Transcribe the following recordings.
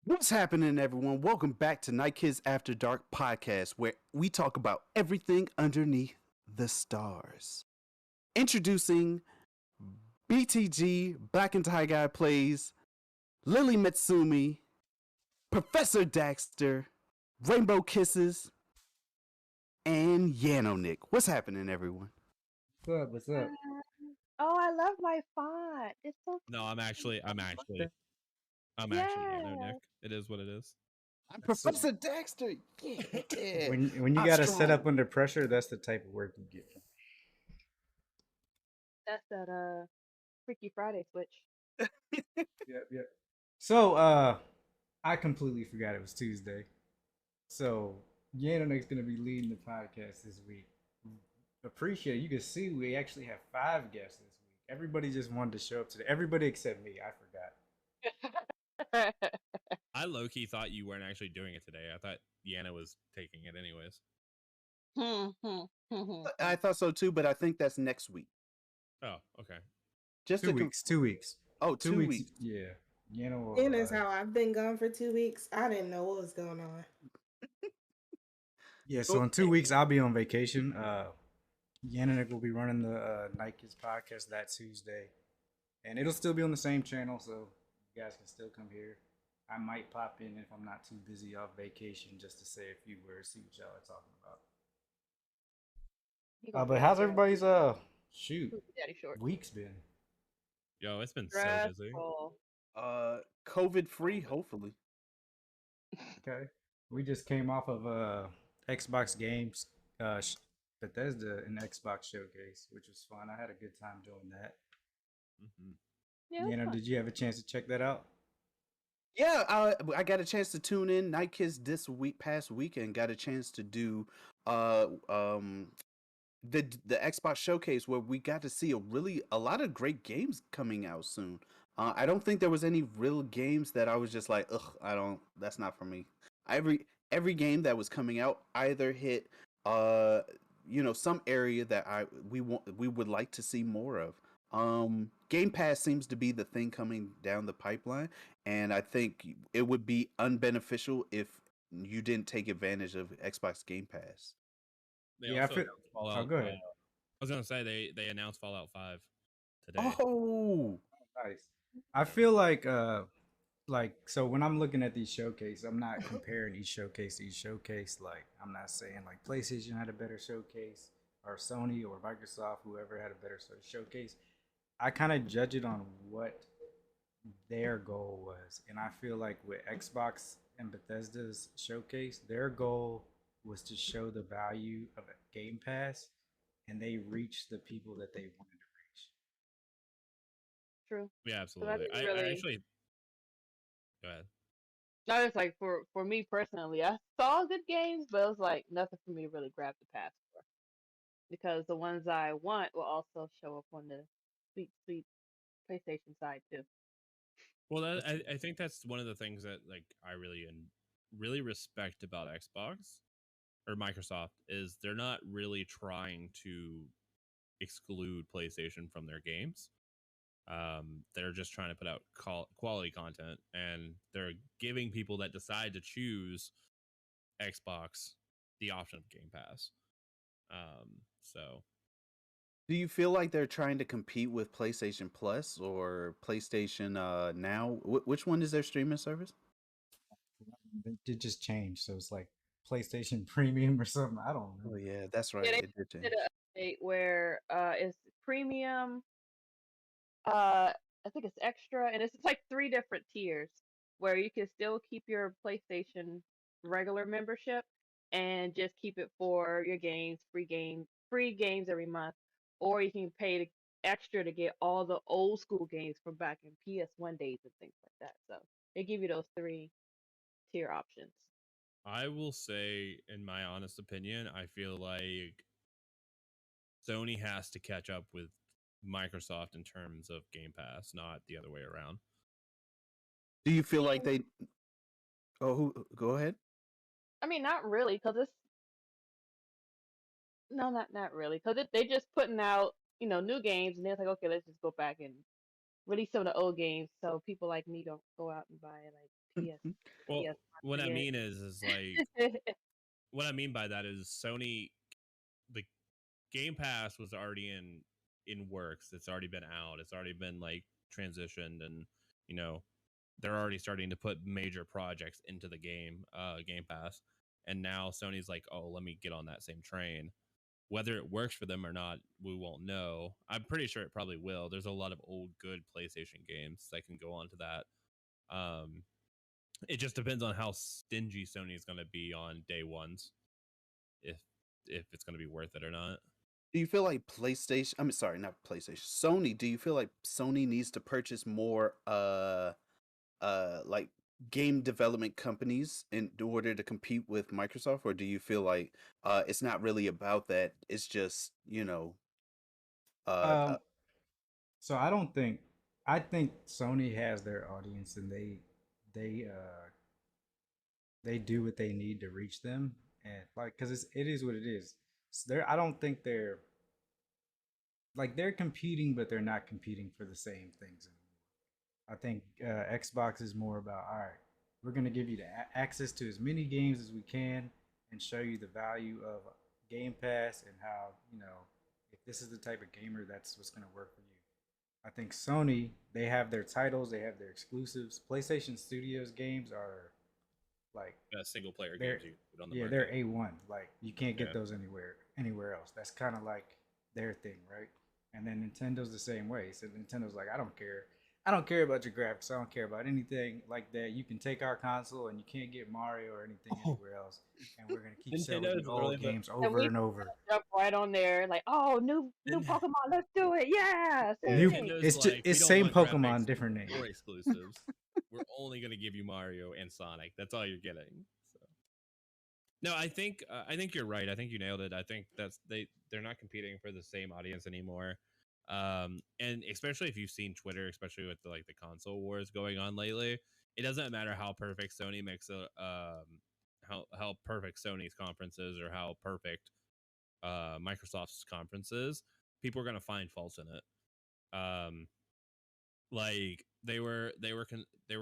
What's happening, everyone? Welcome back to Night Kids After Dark podcast, where we talk about everything underneath the stars. Introducing BTG, Black and Tie Guy Plays, LilyMasume, Professor Daxter, Rainbowkisses, and Yanonick. What's happening, everyone? What's up? What's up? Oh, I love my font. It's so No, I'm actually Yeah. Yanonick. It is what it is. I'm Professor Daxter. Yeah. When you I'm gotta set strong. up under pressure, that's the type of work you get. That's that Freaky Friday switch. Yep. So I completely forgot it was Tuesday. So Yanonick's gonna be leading the podcast this week. Appreciate it. You can see we actually have 5 guests this week. Everybody just wanted to show up today. Everybody except me. I forgot. I low-key thought you weren't actually doing it today. I thought Yana was taking it anyways. I thought so too, but I think that's next week. Oh, okay. Just 2 weeks. 2 weeks. Oh, 2 weeks. Yeah. Yana. Seeing as how I've been gone for 2 weeks, I didn't know what was going on. Yeah. So in 2 weeks, I'll be on vacation. Yanonick will be running the Night Kids podcast that Tuesday, and it'll still be on the same channel, so you guys can still come here. I might pop in if I'm not too busy off vacation just to say a few words, see what y'all are talking about. But how's everybody's week's been? Yo, it's been so busy. Stressful. COVID free, hopefully. Okay, we just came off of Xbox Games, Bethesda and Xbox Showcase, which was fun. I had a good time doing that. Yeah, Did you have a chance to check that out? Yeah, I got a chance to tune in Night Kids this past weekend. Got a chance to do the Xbox Showcase, where we got to see a lot of great games coming out soon. I don't think there was any real games that I was just like, ugh, that's not for me. Every game that was coming out either hit some area that we would like to see more of. Game Pass seems to be the thing coming down the pipeline, and I think it would be unbeneficial if you didn't take advantage of Xbox Game Pass. Yeah, Fallout, go ahead. I was gonna say they announced Fallout 5 today. Oh, nice. I feel like so when I'm looking at these showcases, I'm not comparing each showcase to each showcase. Like, I'm not saying like PlayStation had a better showcase or Sony or Microsoft, whoever had a better showcase. I kind of judge it on what their goal was, and I feel like with Xbox and Bethesda's showcase, their goal was to show the value of a Game Pass, and they reached the people that they wanted to reach. true. Yeah, So that absolutely. is I really- actually go ahead. Not just like for me personally, I saw good games, but it was like nothing for me to really grab the pass for. Because the ones I want will also show up on the sweet PlayStation side too. Well, I think that's one of the things that like I really respect about Xbox or Microsoft is they're not really trying to exclude PlayStation from their games. They're just trying to put out quality content, and they're giving people that decide to choose Xbox the option of Game Pass. So do you feel like they're trying to compete with PlayStation Plus or PlayStation Now? Which one is their streaming service? It just changed, so it's like PlayStation Premium or something. I don't know. Oh yeah, that's right. Yeah, It did change. Did an update where it's premium, I think it's extra, and it's like 3 different tiers where you can still keep your PlayStation regular membership and just keep it for your games, free games every month, or you can pay extra to get all the old school games from back in PS1 days and things like that. So they give you those 3 tier options. I will say, in my honest opinion, I feel like Sony has to catch up with Microsoft in terms of Game Pass, not the other way around. Do you feel like they? Oh, go ahead. I mean, not really, because it's no, not really, because they just putting out new games, and they're like, okay, let's just go back and release some of the old games, so people like me don't go out and buy like Well, PS what I again. mean is like what I mean by that is Sony, the Game Pass was already in works. It's already been out. It's already been like transitioned, and you know they're already starting to put major projects into the Game Pass. And now Sony's like, oh, let me get on that same train. Whether it works for them or not, we won't know. I'm pretty sure it probably will. There's a lot of old good PlayStation games that can go onto that. It just depends on how stingy Sony is going to be on day ones, if it's going to be worth it or not. Do you feel like PlayStation? I'm sorry, not PlayStation. Sony. Do you feel like Sony needs to purchase more like game development companies in order to compete with Microsoft, or do you feel like it's not really about that? It's just uh Um, so I don't think I think Sony has their audience and they they do what they need to reach them, and like because it is what it is. So I don't think they're competing, but they're not competing for the same things anymore. I think Xbox is more about, all right, we're going to give you the access to as many games as we can and show you the value of Game Pass and how, if this is the type of gamer, that's what's going to work for you. I think Sony, they have their titles, they have their exclusives. PlayStation Studios games are like Single player they're games you put on the yeah, market. they're A1. Like you can't get Yeah. those anywhere else. That's kind of like their thing, right? And then Nintendo's the same way. So Nintendo's like, I don't care. I don't care about your graphics. I don't care about anything like that. You can take our console and you can't get Mario or anything anywhere else. And we're gonna keep selling Nintendo's you really old the games And over we and over. jump right on there, like, oh, new Nin- Pokemon, let's do it, yeah, New, same. Nintendo's it's just like, it's we don't same want Pokemon, graphics different name. or exclusives. We're only gonna give you Mario and Sonic. That's all you're getting. So. No, I think you're right. I think you nailed it. I think they're not competing for the same audience anymore. And especially if you've seen Twitter, especially with the console wars going on lately, it doesn't matter how perfect Sony makes how perfect Sony's conferences or how perfect Microsoft's conferences, people are gonna find faults in it. Like they were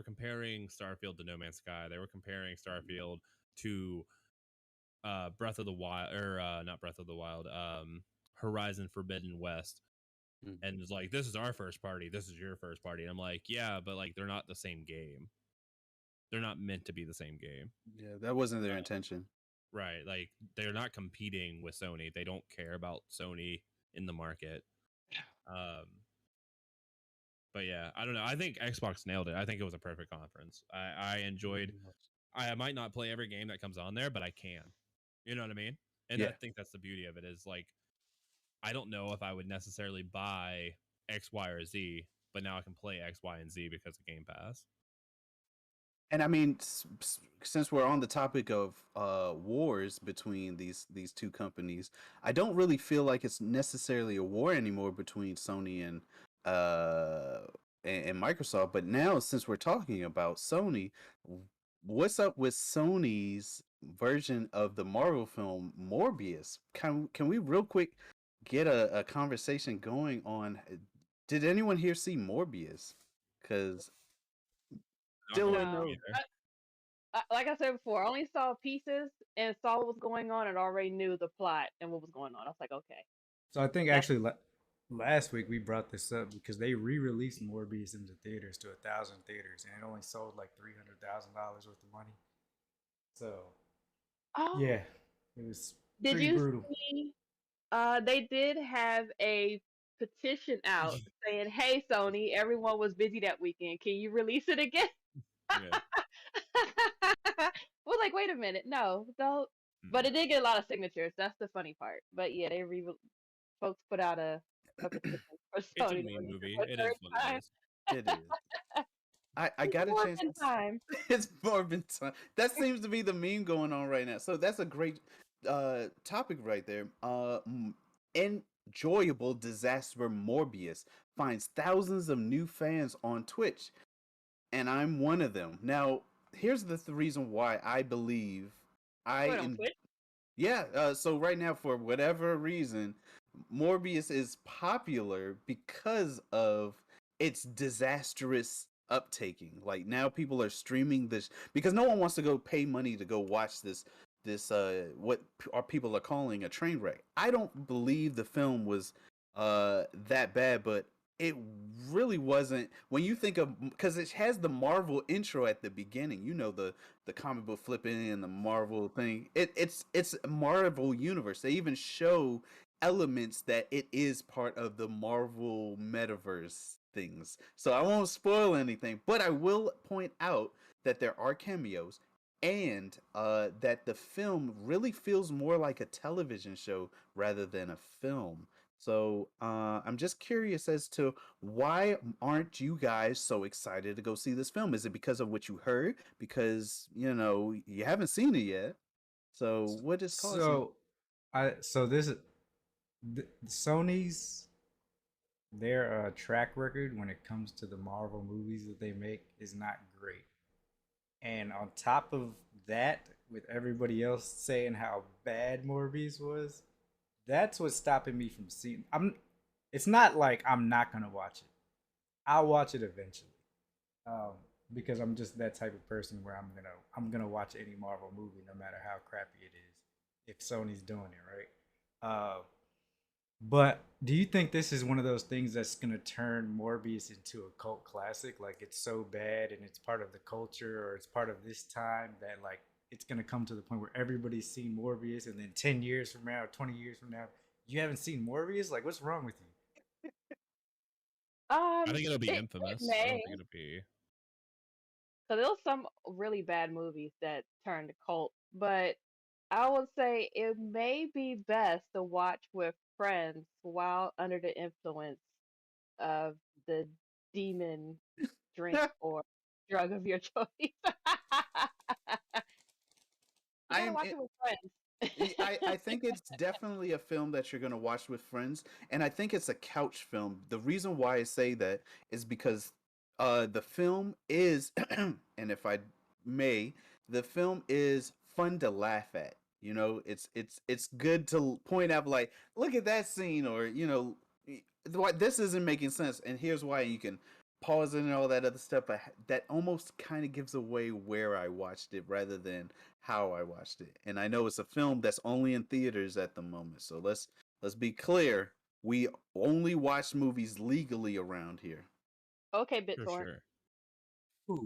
comparing Starfield to No Man's Sky. They were comparing Starfield to Breath of the Wild, or not Breath of the Wild, Horizon Forbidden West. And it's like, this is our first party, this is your first party. And I'm like, yeah, but like they're not the same game. They're not meant to be the same game. Yeah, that wasn't their intention. Right. Like they're not competing with Sony. They don't care about Sony in the market. But yeah, I don't know. I think Xbox nailed it. I think it was a perfect conference. I enjoyed. I might not play every game that comes on there, but I can. You know what I mean? And Yeah. I think that's the beauty of it, is like, I don't know if I would necessarily buy X, Y, or Z, but now I can play X, Y, and Z because of Game Pass. And I mean, since we're on the topic of wars between these two companies, I don't really feel like it's necessarily a war anymore between Sony and Microsoft. But now, since we're talking about Sony, what's up with Sony's version of the Marvel film Morbius? Can we real quick get a conversation going on? Did anyone here see Morbius? Because Dylan, No. no. Like I said before, I only saw pieces and saw what was going on and already knew the plot and what was going on. I was like, okay. So I think actually last week we brought this up because they re-released Morbius into theaters to 1,000 theaters, and it only sold like $300,000 worth of money. So Oh, yeah, it was did pretty you brutal. see? They did have a petition out saying, "Hey, Sony, everyone was busy that weekend. Can you release it again?" Yeah. We're like, wait a minute, no, don't. But it did get a lot of signatures. That's the funny part. But yeah, folks put out a petition for It's a Sony to meme release movie. it for a It third is what it time. is. It is. I It's got a chance Morbin to time. it's Morbin time. That seems to be the meme going on right now. So that's a great topic right there. Enjoyable disaster Morbius finds thousands of new fans on Twitch, and I'm one of them. Now, here's the reason why I believe I Wait, on en- Twitch? yeah, so right now, for whatever reason, Morbius is popular because of its disastrous uptaking. Like, now people are streaming this because no one wants to go pay money to go watch this what our people are calling a train wreck. I don't believe the film was that bad, but it really wasn't. When you think of, because it has the Marvel intro at the beginning, you know, the comic book flipping and the Marvel thing. It's Marvel universe. They even show elements that it is part of the Marvel metaverse things. So I won't spoil anything, but I will point out that there are cameos and that the film really feels more like a television show rather than a film. So I'm just curious as to why aren't you guys so excited to go see this film? Is it because of what you heard? Because you haven't seen it yet. So what is causing? So, this Sony's their track record when it comes to the Marvel movies that they make is not great. And on top of that, with everybody else saying how bad Morbius was, that's what's stopping me from seeing. It's not like I'm not gonna watch it. I'll watch it eventually, um, because I'm just that type of person where I'm gonna watch any Marvel movie no matter how crappy it is if Sony's doing it right. But do you think this is one of those things that's gonna turn Morbius into a cult classic? Like it's so bad and it's part of the culture or it's part of this time that like it's gonna come to the point where everybody's seen Morbius and then 10 years from now, 20 years from now, you haven't seen Morbius? Like what's wrong with you? I think it'll be It infamous. I don't may. think it'll be. So there was some really bad movies that turned cult, but I would say it may be best to watch with friends while under the influence of the demon drink or drug of your choice. You I gotta am. watch it with I friends. think it's definitely a film that you're gonna watch with friends, and I think it's a couch film. The reason why I say that is because the film is, and if I may, the film is fun to laugh at. It's good to point out like, look at that scene, or what, this isn't making sense, and here's why. You can pause it and all that other stuff, but that almost kind of gives away where I watched it rather than how I watched it. And I know it's a film that's only in theaters at the moment. So let's be clear. We only watch movies legally around here. Okay, For BitTorrent. sure. Ooh.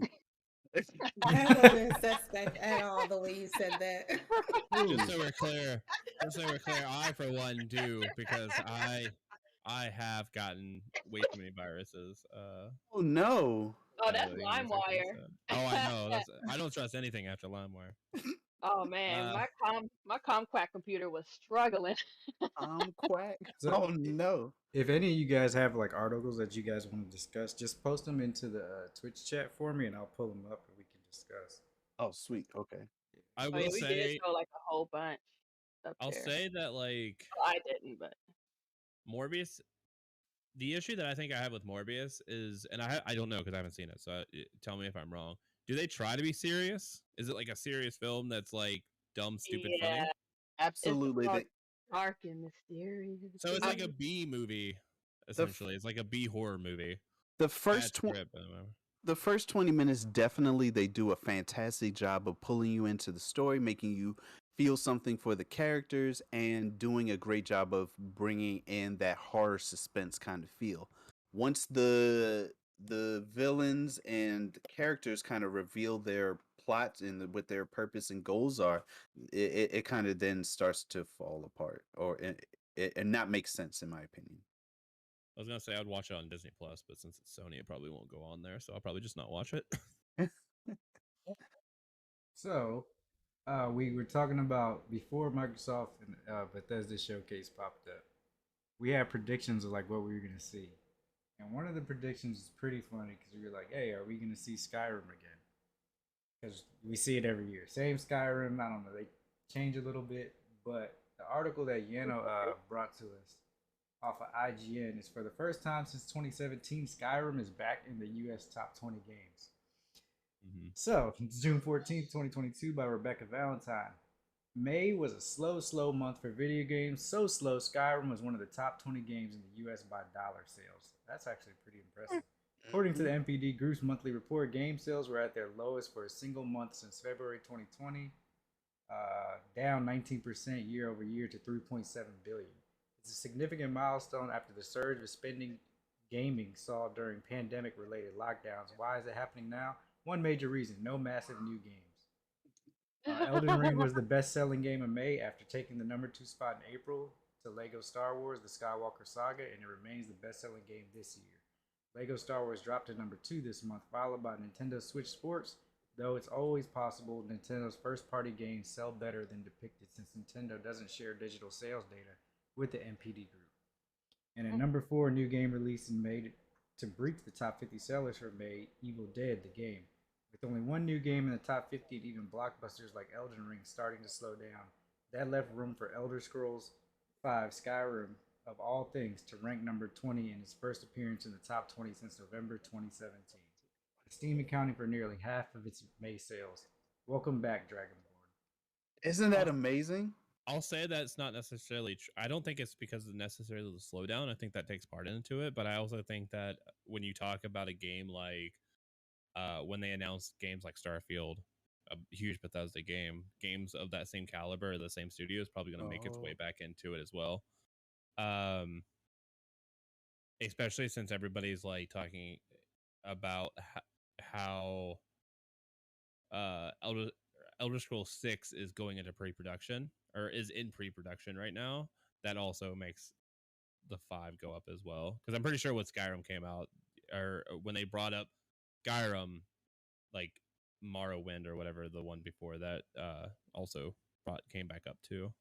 That wasn't suspect at all the way you said that. Just Ooh. so we're clear, I for one do because I have gotten way too many viruses. Oh no. Oh, that's Heavily using it. LimeWire. So. Oh, I know. That's I don't trust anything after LimeWire. Oh man, Uh, my Comquack computer was struggling. Quack. So Oh no. if any of you guys have like articles that you guys want to discuss, just post them into the Twitch chat for me and I'll pull them up and we can discuss. Oh sweet. Okay. I Oh yeah, will we did say, show like a whole bunch up I'll there. say that like Well, I didn't, but Morbius. The issue that I think I have with Morbius is, and I don't know because I haven't seen it. So tell me if I'm wrong. Do they try to be serious? Is it like a serious film that's like dumb, stupid, yeah, funny? it's Absolutely. all The dark and mysterious. So it's I, like a B movie, the f- essentially. It's like a B horror movie. the Bad first script. the first 20 minutes, definitely they do a fantastic job of pulling you into the story, making you feel something for the characters, and doing a great job of bringing in that horror suspense kind of feel. Once the villains and characters kind of reveal their plots and what their purpose and goals are, it kind of then starts to fall apart, or and not make sense in my opinion. I was gonna say I'd watch it on Disney Plus, but since it's Sony, it probably won't go on there, so I'll probably just not watch it. So we were talking about before Microsoft and Bethesda showcase popped up. We had predictions of like what we were gonna see. And one of the predictions is pretty funny because you're like, "Hey, are we gonna see Skyrim again?" Because we see it every year. Same Skyrim. I don't know. They change a little bit, but the article that Yano brought to us off of IGN is for the first time since 2017, Skyrim is back in the U.S. top 20 games. So, June 14th, 2022, by Rebecca Valentine. May was a slow month for video games. So slow, Skyrim was one of the top 20 games in the U.S. by dollar sales. That's actually pretty impressive. According to the NPD Group's monthly report, game sales were at their lowest for a single month since February 2020, down 19% year over year to 3.7 billion. It's a significant milestone after the surge of spending gaming saw during pandemic-related lockdowns. Why is it happening now? One major reason: no massive new games. Elden Ring was the best-selling game in May after taking the #2 spot in April to Lego Star Wars: The Skywalker Saga, and it remains the best-selling game this year. Lego Star Wars dropped to #2 this month, followed by Nintendo Switch Sports, though it's always possible Nintendo's first-party games sell better than depicted since Nintendo doesn't share digital sales data with the NPD Group. And at #4, a new game released in May to breach the top 50 sellers for May, Evil Dead, the game. With only one new game in the top 50 and even blockbusters like Elden Ring starting to slow down, that left room for Elder Scrolls V Skyrim, of all things, to rank number 20 in its first appearance in the top 20 since November 2017. Steam accounting for nearly half of its May sales. Welcome back, Dragonborn. Isn't that amazing? I'll say that it's not necessarily I don't think it's because of necessarily the slowdown. I think that takes part into it, but I also think that when you talk about a game like when they announced games like Starfield, a huge Bethesda game, games of that same caliber, the same studio is probably going to make its way back into it as well. Especially since everybody's like talking about how Elder Scrolls 6 is going into pre-production or is in pre-production right now. That also makes the 5 go up as well, because I'm pretty sure when Skyrim came out, or when they brought up Skyrim, like Morrowind or whatever, the one before that, also came back up too.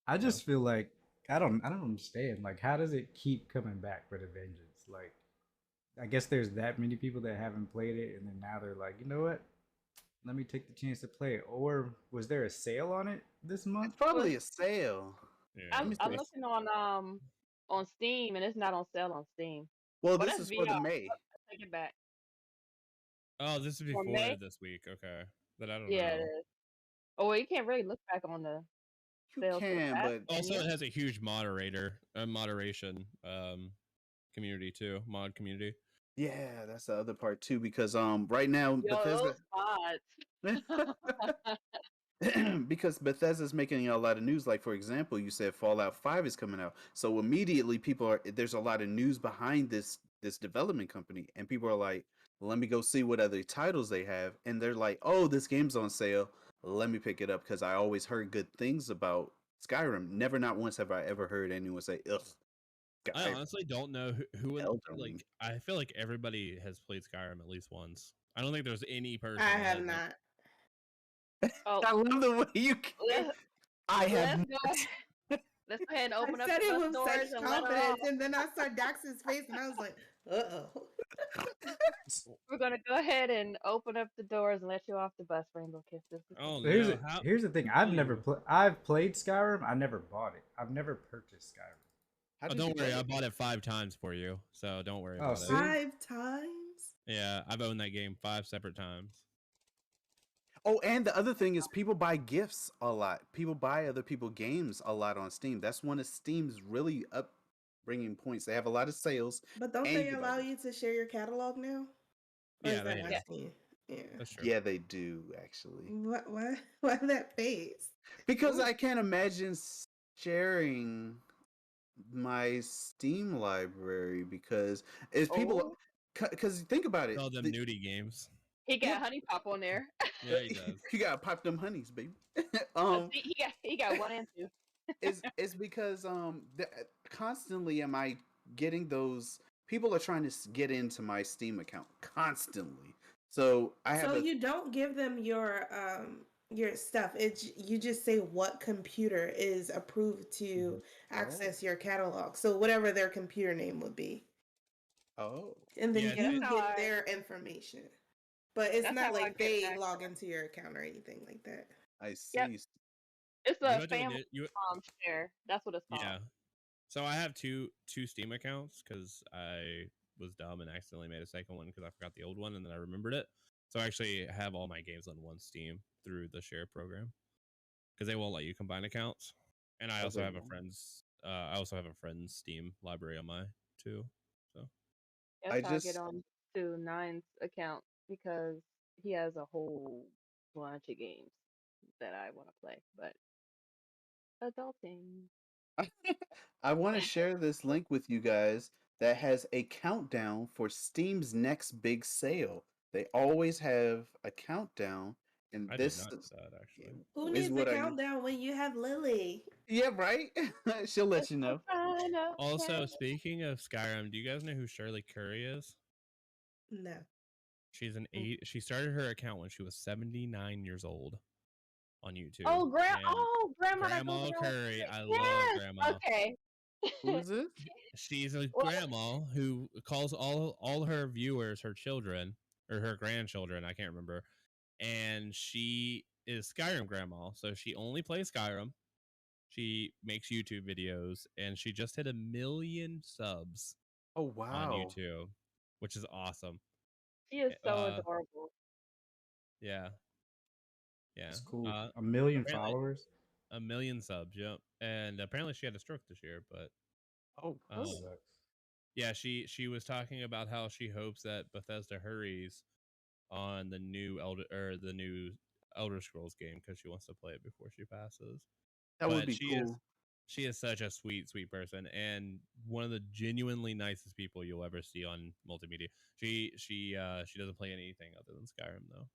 I just feel like I don't understand. Like, how does it keep coming back with a vengeance? Like, I guess there's that many people that haven't played it, and then now they're like, you know what? Let me take the chance to play it. Or was there a sale on it this month? It's probably a sale. Yeah. I'm looking on Steam, and it's not on sale on Steam. Well, But this that's is for the VR. May. Take it back. Oh, this is before May? this week. Okay, but I don't Yeah, know. it is. Oh, well, you can't really look back on the You sales for the can, past but 10 Also, years. it has a huge moderation community too, mod community. yeah, that's the other part too. Because right now Yo, Bethesda, those spots. because Bethesda's making a lot of news. Like for example, you said Fallout 5 is coming out, so immediately there's a lot of news behind this development company, and people are like, let me go see what other titles they have, and they're like, oh, this game's on sale, let me pick it up because I always heard good things about Skyrim. Never, not once have I ever heard anyone say, ugh. I honestly don't know who Elden Ring. like. I feel like everybody has played Skyrim at least once. I don't think there's any person. I that have hasn't. not. Oh, I love the way you can. let's, I have. let's go ahead. Let's go ahead and open I up said the it bus with doors such and let her confidence, off. and then I saw Dax's face, and I was like, "Uh-oh." We're gonna go ahead and open up the doors and let you off the bus, Rainbow Kisses. Oh So here's no! How? here's the thing. I've played Skyrim. I never bought it. I've never purchased Skyrim. How Oh, did don't you worry. get I it? bought it 5 times for you, so don't worry Oh, about see? it. 5 times? Yeah, I've owned that game 5 separate times. Oh, and the other thing is people buy gifts a lot. People buy other people games a lot on Steam. That's one of Steam's really upbringing points. They have a lot of sales. But don't And they you can buy allow gifts. you to share your catalog now? Or Yeah, is they that have. not Steam? Yeah. That's true. Yeah, they do actually. Why that face? Because I can't imagine sharing my Steam library because if people, Oh, because think about it, All them nudie games. he Yeah. got Honey Pop on there. Yeah, he does. you gotta pop them honeys, baby. See, he got 1 and 2. It's because constantly am I getting those people are trying to get into my Steam account constantly. So I have So you don't give them your your stuff. You just say what computer is approved to Oh. access your catalog. So whatever their computer name would be. Oh. And then Yeah, Yeah, you that's how get their information. But it's that's not how I like get they access. log into your account or anything like that. I Yep, see. it's you a have to family share. That's what it's called. yeah. So I have two Steam accounts because I was dumb and accidentally made a second one because I forgot the old one and then I remembered it. So I actually have all my games on one Steam through the share program because they won't let you combine accounts. And I Oh, also they have a won't. friend's Steam library on my too. So That's I how I get just on to Nine's account because he has a whole bunch of games that I want to play. But adulting. I want to share this link with you guys that has a countdown for Steam's next big sale. They always have a countdown, and I did this not know that actually. Who is needs a what I. countdown when you have Lily? Yeah, right. She'll let It's you the know. final Also, count. speaking of Skyrim, do you guys know who Shirley Curry is? No. She's an Mm. eight. She started her account when she was 79 years old on YouTube. Oh, And grandma that goes Grandma around. Curry, I love Yes. Grandma. Okay. Who is this? She's a Well, grandma who calls all her viewers her children or her grandchildren. I can't remember. And she is Skyrim grandma, so she only plays Skyrim. She makes YouTube videos, and she just hit 1 million subs Oh on wow. YouTube, which is awesome. she is so Uh, adorable. yeah, yeah. It's cool. 1 million Apparently followers. 1 million subs. Yep. And apparently she had a stroke this year, but Oh, That um, sucks. yeah, she was talking about how she hopes that Bethesda hurries on the new Elder Scrolls game because she wants to play it before she passes. that would But be cool. she is such a sweet person and one of the genuinely nicest people you'll ever see on multimedia. She doesn't play anything other than Skyrim though.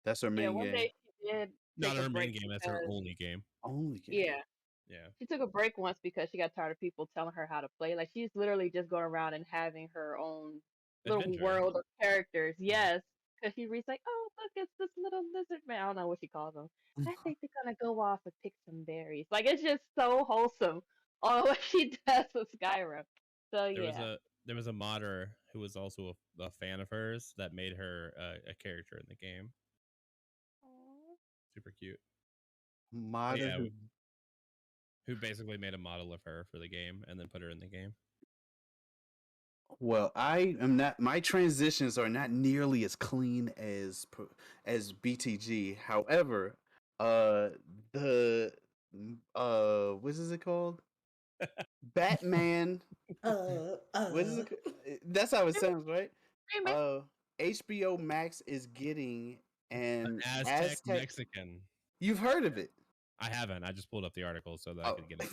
That's her Yeah, main one game. day she did Not take a her main break game, that's her because only game. Only game. yeah, Yeah. she took a break once because she got tired of people telling her how to play. Like she's literally just going around and having her own little Adventure. world of characters. Yeah. Yes, because she reads like, oh look, it's this little lizard man. I don't know what she calls them. I think they're gonna go off and pick some berries. Like it's just so wholesome on what she does with Skyrim. So There was yeah. a modder who was also a fan of hers that made her a character in the game. Aw. Super cute. But Modder yeah, who who basically made a model of her for the game and then put her in the game. Well, I am not. My transitions are not nearly as clean as BTG. However, uh, the what is it called? Batman. Uh, What is uh. it? That's how it sounds, right? Remake. Uh, HBO Max is getting An an Aztec Aztec. Mexican. You've heard of it? I haven't. I just pulled up the article so that I Oh, could get it.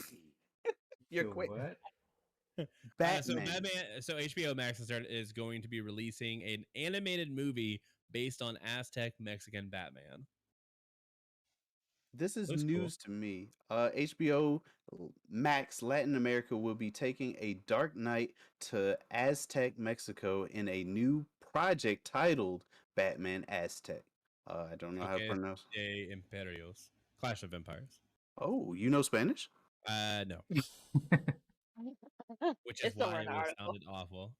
you're Yo, quick. what? Batman. So HBO Max is going to be releasing an animated movie based on Aztec Mexican Batman. This is Looks cool. news to me. HBO Max Latin America will be taking a Dark Knight to Aztec Mexico in a new project titled Batman Aztec. I don't know how to Okay, pronounce. de Imperios, Clash of Empires. Oh, you know Spanish? No, which is It's somewhere why in the it article. sounded awful.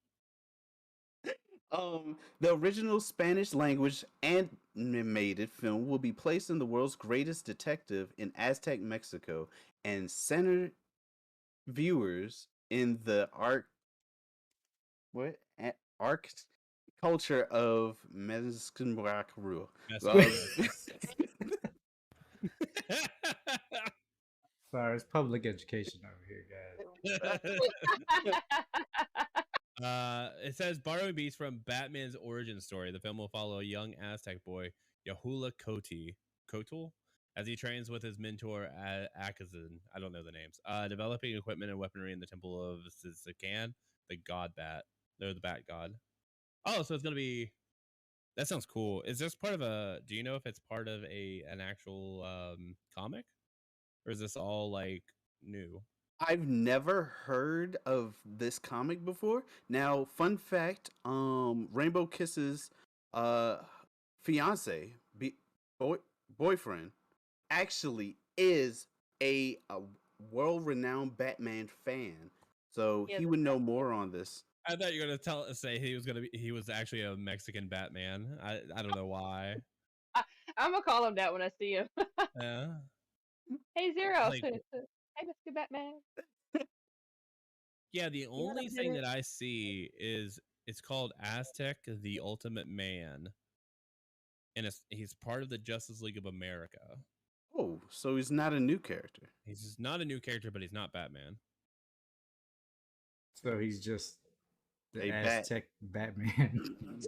The original Spanish language animated film will be placed in the world's greatest detective in Aztec Mexico and center viewers in the arc culture of Mezquinbacaru. Mesquite. Sorry, it's public education over here, guys. It says borrowing beats from Batman's origin story. The film will follow a young Aztec boy, Yahula Kotul, as he trains with his mentor Akazin. I don't know the names. Developing equipment and weaponry in the temple of Sisakan, the god bat. They're the bat god. Oh, so it's gonna be. That sounds cool. Is this part of a? Do you know if it's part of an actual comic, or is this all like new? I've never heard of this comic before. Now, fun fact, Rainbow Kisses uh fiance boy boyfriend actually is a world-renowned Batman fan, so Yeah, he would know more on this. I thought you were gonna say he was actually a Mexican Batman. I don't know why. I'm gonna call him that when I see him. Yeah. Hey Zero. Like, Hey Mr. Batman. yeah, the You wanna only do thing it? that I see is it's called Aztec, the Ultimate Man, and he's part of the Justice League of America. Oh, so he's not a new character. He's just not a new character, but he's not Batman. So he's just the A bat. Aztec Batman.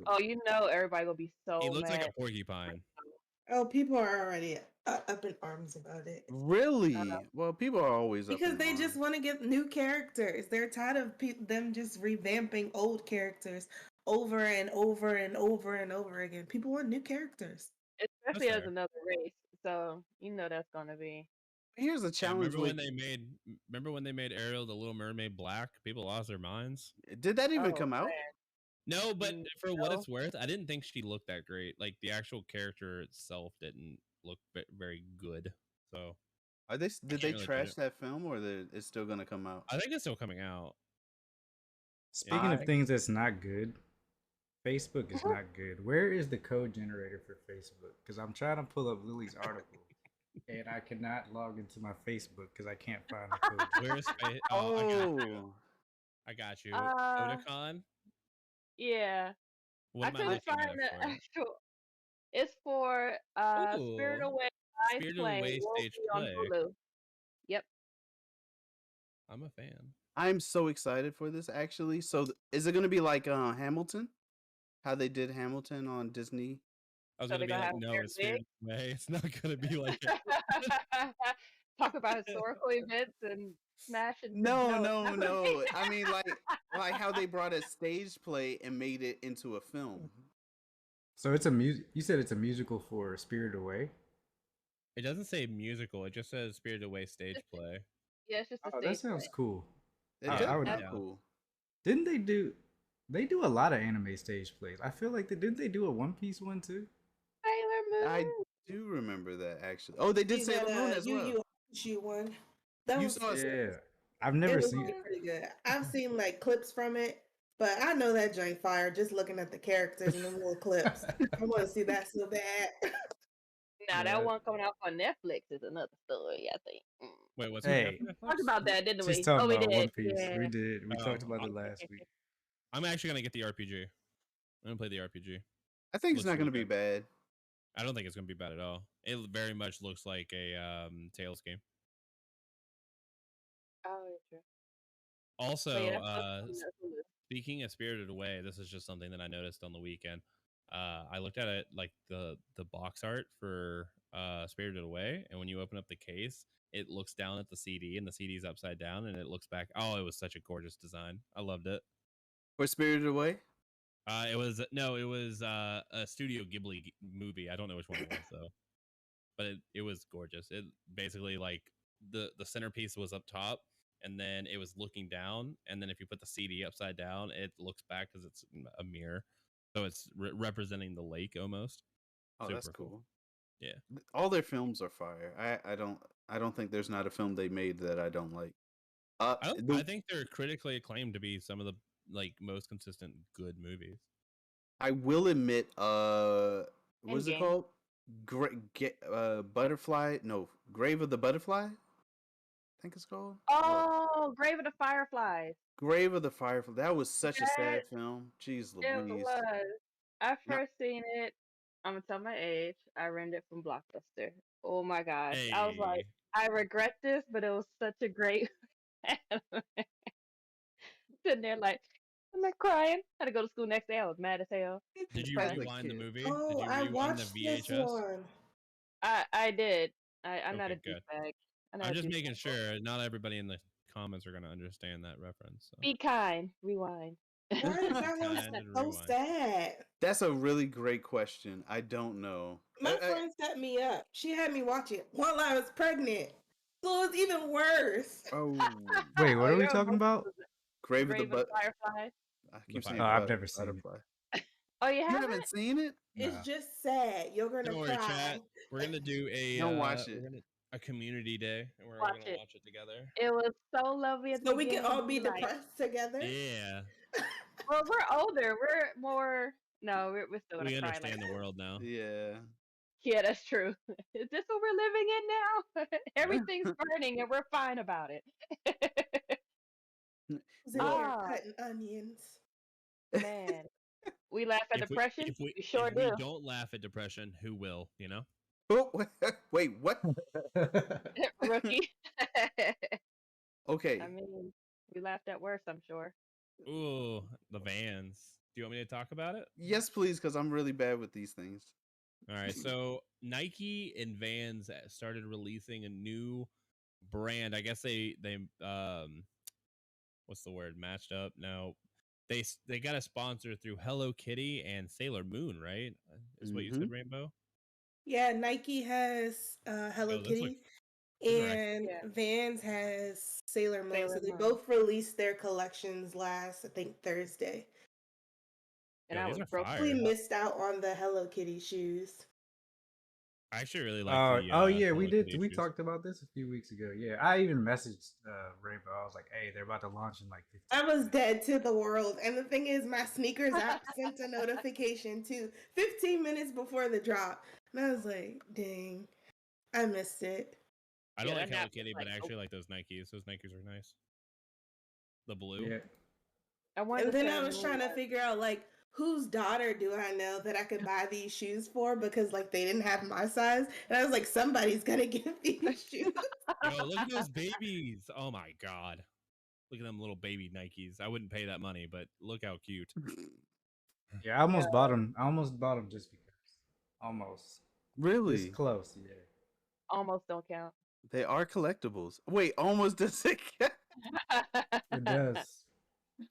Oh, you know everybody gonna be so He looks mad. like a porcupine. Oh, people are already up in arms about it. Really? Well, people are always up Because in they arms. just want to get new characters. They're tired of them just revamping old characters over and over and over and over again. People want new characters. Especially as fair. another race. So you know that's gonna be. Here's a Hey, challenge remember with. when they made Ariel the Little Mermaid black? People lost their minds. Did that even Oh, come out? No, but for what no. it's worth, I didn't think she looked that great. Like the actual character itself didn't look very good. So Did they can't really trash judge it. that film, or it's still gonna come out? I think it's still coming out. Speaking of I- things that's not good, Facebook is not good. Where is the code generator for Facebook? Because I'm trying to pull up Lily's article, and I cannot log into my Facebook because I can't find the code. Where's Oh, I got you. Uh, Otakon? Yeah. What I am I couldn't looking find at the for? actual. It's for Spirit Ooh, Away live Spirited play. Away Will stage be on play. Hulu. Yep. I'm a fan. I'm so excited for this. Actually, so is it gonna be like Hamilton? How they did Hamilton on Disney? I was So gonna they're be gonna like, have no, their it's Spirited Away. It's not gonna be like it. Talk about historical events and smash and No, it's no, not gonna no. be- I mean, like how they brought a stage play and made it into a film. So it's a music. You said it's a musical for Spirited Away. It doesn't say musical. It just says Spirited Away stage play. Yeah, it's just a Oh, stage that sounds play. cool. It I does would- sound Yeah. cool. Didn't they do? They do a lot of anime stage plays. I feel like didn't they do a One Piece one too? Sailor Moon. I do remember that actually. Oh, they did See Sailor that Moon as well. you one. That You was saw Yeah, I've it never was seen it. pretty good. I've seen like clips from it, but I know that joint fire just looking at the characters and the little clips. I want to see that so bad. Now Yeah. that one coming out on Netflix is another story, I think. Wait, what's Hey. coming up? Talked about that, didn't She's we? talking Oh, we about did. One Piece. Yeah. We did. We Oh, talked about it okay. last week. I'm actually gonna get the RPG. I'm gonna play the RPG. I think it's Looks not gonna really be bad. I don't think it's gonna be bad at all. It very much looks like a Tales game. Oh, yeah, true. Also, But yeah, that's something that's Hulu. speaking of Spirited Away, this is just something that I noticed on the weekend. I looked at it like the box art for Spirited Away, and when you open up the case, it looks down at the CD, and the CD's upside down, and it looks back. Oh, it was such a gorgeous design. I loved it. For Spirited Away? It was a Studio Ghibli movie. I don't know which one it was though, but it was gorgeous. It basically like the centerpiece was up top, and then it was looking down, and then if you put the CD upside down, it looks back because it's a mirror, so it's representing the lake almost. Oh, that's Super cool. Yeah. All their films are fire. I don't think there's not a film they made that I don't like. I think they're critically acclaimed to be some of the like most consistent good movies. I will admit, what is it Endgame. called? Butterfly? No, Grave of the Butterfly. I think it's called. Oh, Grave of the Fireflies. Grave of the Firefly. That was such a sad Yes. film. Jeez It Louise. was. I No. first seen it. I'm gonna tell my age. I rented it from Blockbuster. Oh my gosh! I was like, I regret this, but it was such a great. Sitting there like, I'm not crying. I had to go to school next day. I was mad as hell. Did you As a rewind the kid. movie? Oh, Did you I rewind watched the this VHS? one. I did. I'm not a Okay, good. douchebag. I'm just making sure not everybody in the comments are gonna understand that reference. So. Be kind. Rewind. Why is that one Kind and so rewind. sad? That's a really great question. I don't know. My friend set me up. She had me watch it while I was pregnant. So it was even worse. Oh, Wait, what are we you're talking about? Grave of the Grave of the But. Fireflies. I keep The saying Oh, I've but- never seen it. butterfly. Oh, you You haven't? haven't seen it? It's No. just sad. You're gonna Don't worry, cry. chat. We're gonna do a Don't watch it. a community day, and we're all Watch gonna it. watch it together. It was so lovely at the So we can beginning. all be You're like, depressed together. Yeah, well, we're older. We're more. No, we're still gonna we cry understand like the world now. Yeah. Yeah, that's true. Is this what we're living in now? Everything's burning and we're fine about it. Who's in here Ah, cutting onions? man. We laugh at If we depression? if we We sure if we do. don't laugh at depression, who will? You know. Oh, wait, what? Rookie. Okay. I mean, we laughed at worse, I'm sure. Ooh, the Vans. Do you want me to talk about it? Yes, please, because I'm really bad with these things. All right. So Nike and Vans started releasing a new brand. I guess they what's the word? Matched up. No, they got a sponsor through Hello Kitty and Sailor Moon, right? Is what you said, Rainbow? Yeah, Nike has Hello Oh, those look Kitty, those are nice. and Yeah. Vans has Sailor Moon. Sailor So they Moon. both released their collections last, I think, Thursday. And Yeah, I these was are broke. fire. We missed out on the Hello Kitty shoes. I actually really like the. Oh yeah, we Hello did. Kitty We shoes. talked about this a few weeks ago. Yeah, I even messaged Rainbow. I was like, "Hey, they're about to launch in like 15 I was minutes." dead to the world. And the thing is, my sneakers app sent a notification too 15 minutes before the drop. And I was like, dang, I missed it. I don't Yeah, like that Hello nap was Kitty, but like, I actually oh. like those Nikes. Those Nikes are nice. The blue. Yeah, I wanted And to then say I was trying to figure out, like, whose daughter do I know that I could buy these shoes for? Because, like, they didn't have my size. And I was like, somebody's going to get these shoes. Yo, look at those babies. Oh my god. Look at them little baby Nikes. I wouldn't pay that money, but look how cute. yeah. I almost bought them. I almost bought them just because. Almost. This Really? close. Yeah. almost don't count. They are collectibles. Wait, almost doesn't count. It does. I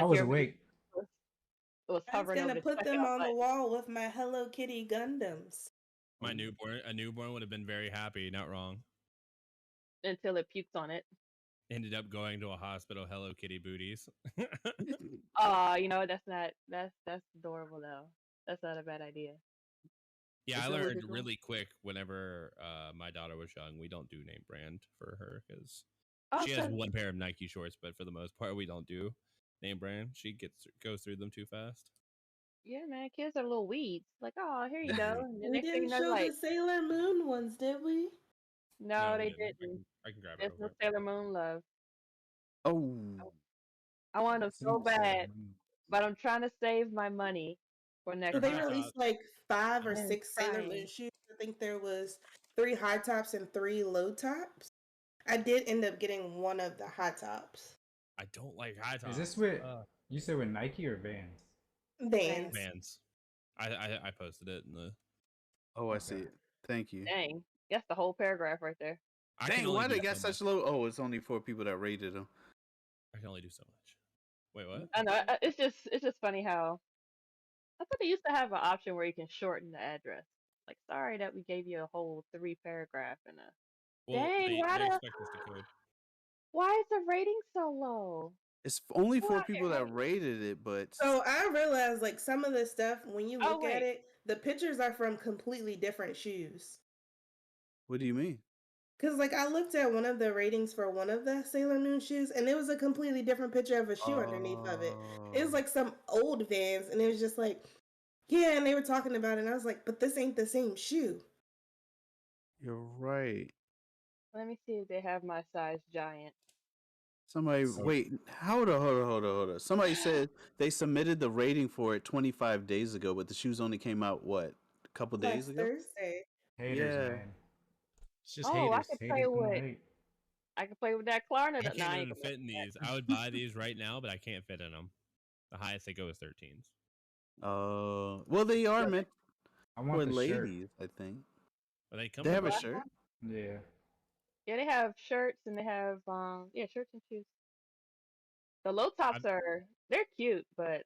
Like was your awake. was I was hovering going over to the put them checkout on the button wall with my Hello Kitty Gundams. A newborn would have been very happy, not wrong. until it pukes on it. Ended up going to a hospital, Hello Kitty booties. You know that's adorable though. That's not a bad idea. Yeah, Is I it learned looking cool? really quick whenever my daughter was young, we don't do name brand for her because she has Okay. one pair of Nike shorts, but for the most part, we don't do name brand. She goes through them too fast. Yeah, man, kids are little weeds. Like, oh, here you go. And the We next thing you didn't know, show like, the Sailor Moon ones, did we? no, we they didn't. didn't. I can grab it There's real no quick. Sailor Moon love. Oh. I want them so Seen Sailor bad, Moon. but I'm trying to save my money for So next they high time. released top. like 5 or And 6 Sailor Moon trying. shoes. I think there was 3 high tops and 3 low tops. I did end up getting one of the high tops. I don't like high tops. Is this with you said with Nike or Vans? Vans. Vans? I posted it in the. Oh, I Okay. see it. Thank you. Dang, that's the whole paragraph right there. I can Dang, only why do they got so such much. low? Oh, it's only 4 people that rated them. I can only do so much. Wait, what? I know. It's just funny how I thought they used to have an option where you can shorten the address. Like, sorry that we gave you a whole 3 paragraph and a. Well, Dang, they expect us to code. why is the rating so low? It's only Who 4 out here people that hating? rated it, but So I realized like some of the stuff when you Oh look at wait, it, the pictures are from completely different shoes. what do you mean? Cause like I looked at one of the ratings for one of the Sailor Moon shoes, and it was a completely different picture of a shoe underneath of it. It was Oh. like some old Vans, and it was just like, yeah, and they were talking about it, and I was like, but this ain't the same shoe. You're right. let me see if they have my size giant. Somebody, So- wait, hold on. Somebody said they submitted the rating for it 25 days ago, but the shoes only came out, what, a couple days Last ago? Thursday. Haters, Yeah. man. It's just Oh, I haters. could play Haters gonna with. hate. I could play with that Klarna. I Nah, can't I ain't even gonna fit in these. I would buy these right now, but I can't fit in them. The highest they go is 13s. Well, they are Yeah. meant I want for the shirt. ladies, I think. But they come. They in have a black shirt? one? Yeah. Yeah, they have shirts and they have shirts and shoes. The low tops they're cute, but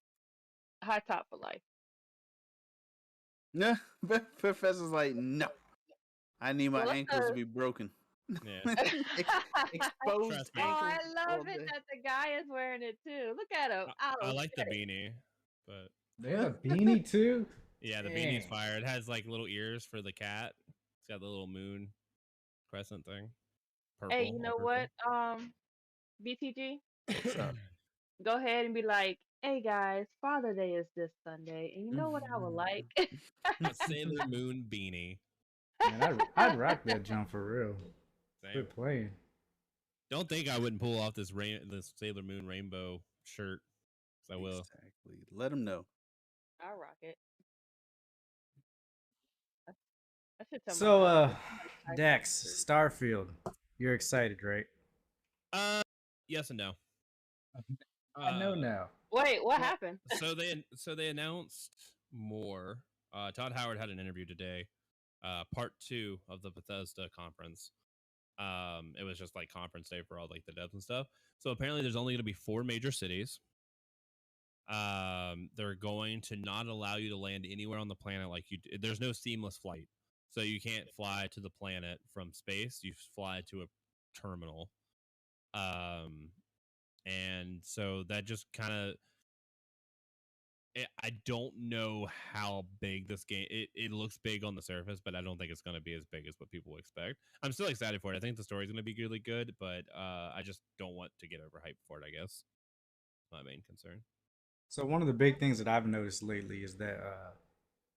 high top for life. Yeah, but Professor's like, no. I need my Well, let's ankles to be broken. Yeah. Exposed Trust me. Oh, I ankles love all it day. that the guy is wearing it too. Look at him. I Oh, like the shit. beanie, but They have a beanie too. Yeah, the beanie's Dang. fire. It has like little ears for the cat. It's got the little moon crescent thing. Purple. Hey, you know all what? BTG, What's up? go ahead and be like, "Hey guys, Father Day is this Sunday, and you know what I would like?" A Sailor Moon beanie. Man, I'd rock that jump for real. Same. Quit playing. Don't think I wouldn't pull off this Sailor Moon rainbow shirt. 'Cause I will. Exactly. Let them know. I'll rock it. I should tell my So, daughter. Dex, Starfield, you're excited, right? Yes and no. I know now. Wait, what Well, happened? so they announced more. Todd Howard had an interview today. Part 2 of the Bethesda conference. It was just like conference day for all like the devs and stuff. So apparently there's only going to be 4 major cities. They're going to not allow you to land anywhere on the planet like there's no seamless flight. So you can't fly to the planet from space. You fly to a terminal. And so that just kind of I don't know how big this game it looks big on the surface, but I don't think it's going to be as big as what people expect. I'm still excited for it. I think the story's going to be really good, but I just don't want to get overhyped for it, I guess. My main concern. So one of the big things that I've noticed lately is that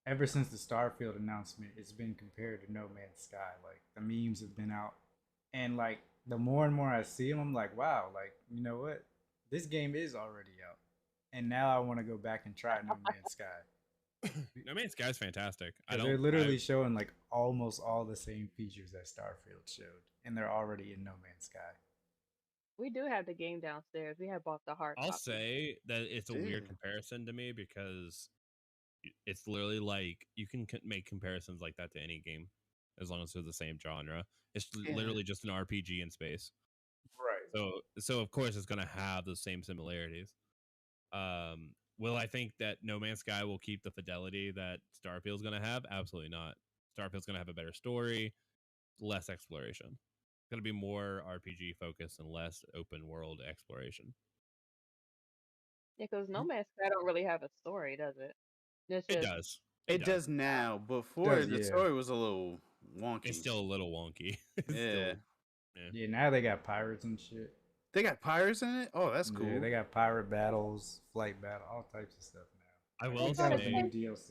ever since the Starfield announcement, it's been compared to No Man's Sky. Like the memes have been out, and like the more and more I see them, I'm like, wow, like you know what, this game is already out, and now I want to go back and try No Man's Sky. No Man's Sky is fantastic. They're literally showing like almost all the same features that Starfield showed, and they're already in No Man's Sky. We do have the game downstairs. We have bought the hard I'll copy. say that it's a weird Yeah. comparison to me because it's literally like you can make comparisons like that to any game as long as they're the same genre. It's literally just an RPG in space. Right. So of course it's going to have the same similarities. Will I think that No Man's Sky will keep the fidelity that Starfield's going to have? Absolutely not. Starfield's going to have a better story, less exploration. It's going to be more RPG focused and less open world exploration. Yeah, because No Man's Sky don't really have a story, does it? It's It just does. It does now. Before Does, the yeah. story was a little wonky. It's still a little wonky. It's Yeah. Yeah, now they got pirates and shit. They got pirates in it. Oh, that's cool. Yeah, they got pirate battles, flight battle, all types of stuff now. I will think that was say- the new DLC.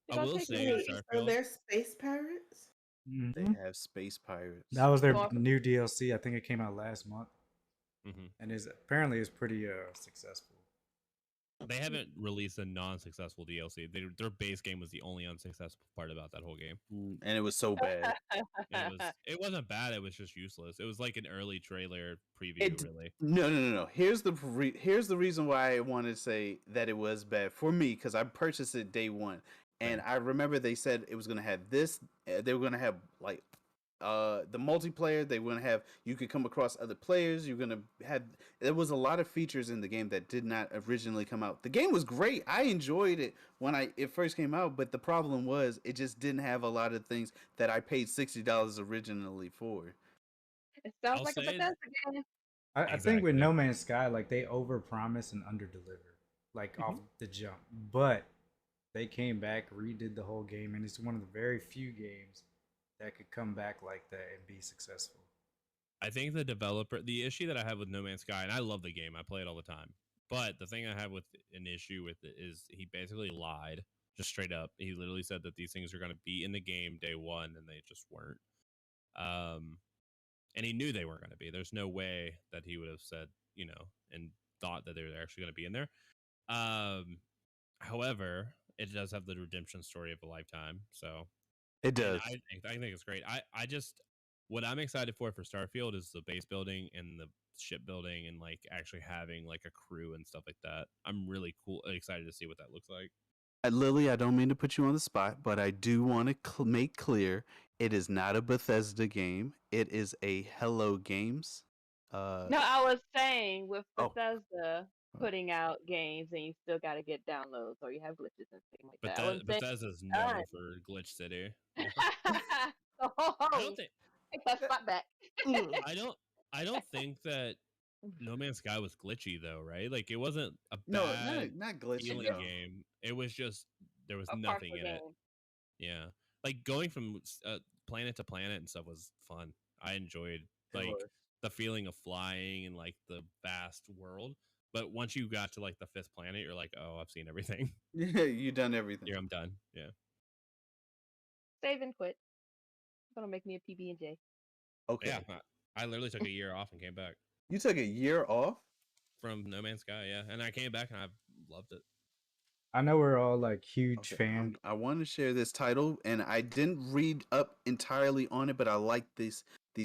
They I gonna will take say me- So Starfield. they're space pirates? They Mhm. have space pirates. That was their Awesome. new DLC. I think it came out last month, Mhm. and apparently is pretty successful. They haven't released a non-successful DLC. Their base game was the only unsuccessful part about that whole game. And it was so bad. It wasn't bad. It was just useless. It was like an early trailer preview, really. No. Here's the reason why I wanted to say that it was bad for me, because I purchased it day one, and I remember they said it was gonna have this. They were gonna have like the multiplayer. They were gonna have you could come across other players. You're gonna have there was a lot of features in the game that did not originally come out. The game was great. I enjoyed it when it first came out, but the problem was it just didn't have a lot of things that I paid $60 originally for. It sounds I'll like a say- Bethesda game. I think with Exactly. No Man's Sky, like they overpromise and underdeliver, like off the jump. But they came back, redid the whole game, and it's one of the very few games that could come back like that and be successful. I think the issue that I have with No Man's Sky, and I love the game, I play it all the time. But the thing I have with an issue with it is he basically lied, just straight up. He literally said that these things are going to be in the game day one, and they just weren't. And he knew they weren't going to be. There's no way that he would have said, and thought that they were actually going to be in there. However, it does have the redemption story of a lifetime, so It does. I think it's great. I just what I'm excited for Starfield is the base building and the ship building and like actually having like a crew and stuff like that. I'm really excited to see what that looks like. Lily, I don't mean to put you on the spot, but I do want to make clear it is not a Bethesda game. It is a Hello Games. No, I was saying with Oh. Bethesda putting out games and you still got to get downloads or you have glitches and things like But that. I was saying, Bethesda's known Alright. for Glitch City. oh, I don't think take that spot back. I don't think that No Man's Sky was glitchy though, right? Like it wasn't a No, bad not glitchy. feeling No. game. It was just there was A nothing partial in it. game. Yeah, like going from planet to planet and stuff was fun. I enjoyed It like was. the feeling of flying and like the vast world. But once you got to like the fifth planet, you're like, oh, I've seen everything. Yeah, you done everything. Here, I'm done. Yeah. Save and quit. Gonna make me a PB and J. Okay. Yeah, I literally took a year off and came back You took a year off? from No Man's Sky. Yeah, and I came back and I loved it. I know we're all like huge Okay. fans. I want to share this title, and I didn't read up entirely on it, but I like these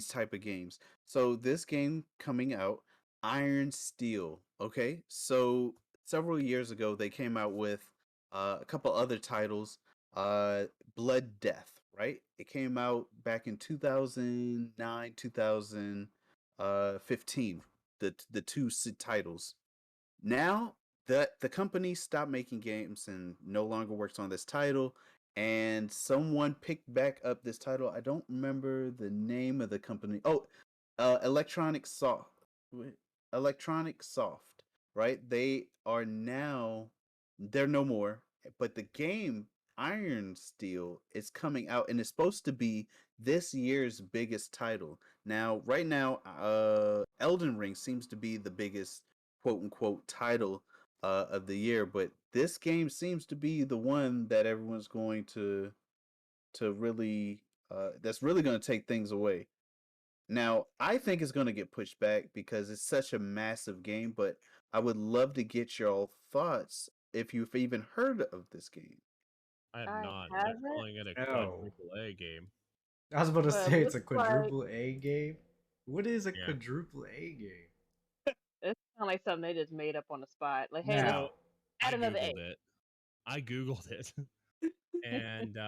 type of games. So this game coming out, Iron Steel. Okay, so several years ago they came out with a couple other titles. Blood Death. Right? It came out back in 2009, 2015. The two titles. Now the company stopped making games and no longer works on this title, and someone picked back up this title. I don't remember the name of the company. Oh, Electronic Soft. Electronic Soft, right? They're no more, but the game Iron Steel is coming out and it's supposed to be this year's biggest title. Now, right now, Elden Ring seems to be the biggest quote unquote title of the year, but this game seems to be the one that everyone's going to really that's really going to take things away. Now, I think it's going to get pushed back because it's such a massive game, but I would love to get your thoughts if you've even heard of this game. I have I not. They're haven't, calling it a No. quadruple A game. I was about to but say it it's a looks like quadruple A game. What is a Yeah. quadruple A game? it's kind of like something they just made up on the spot. Like, hey, let's Now, add I another googled A. it. I googled it, and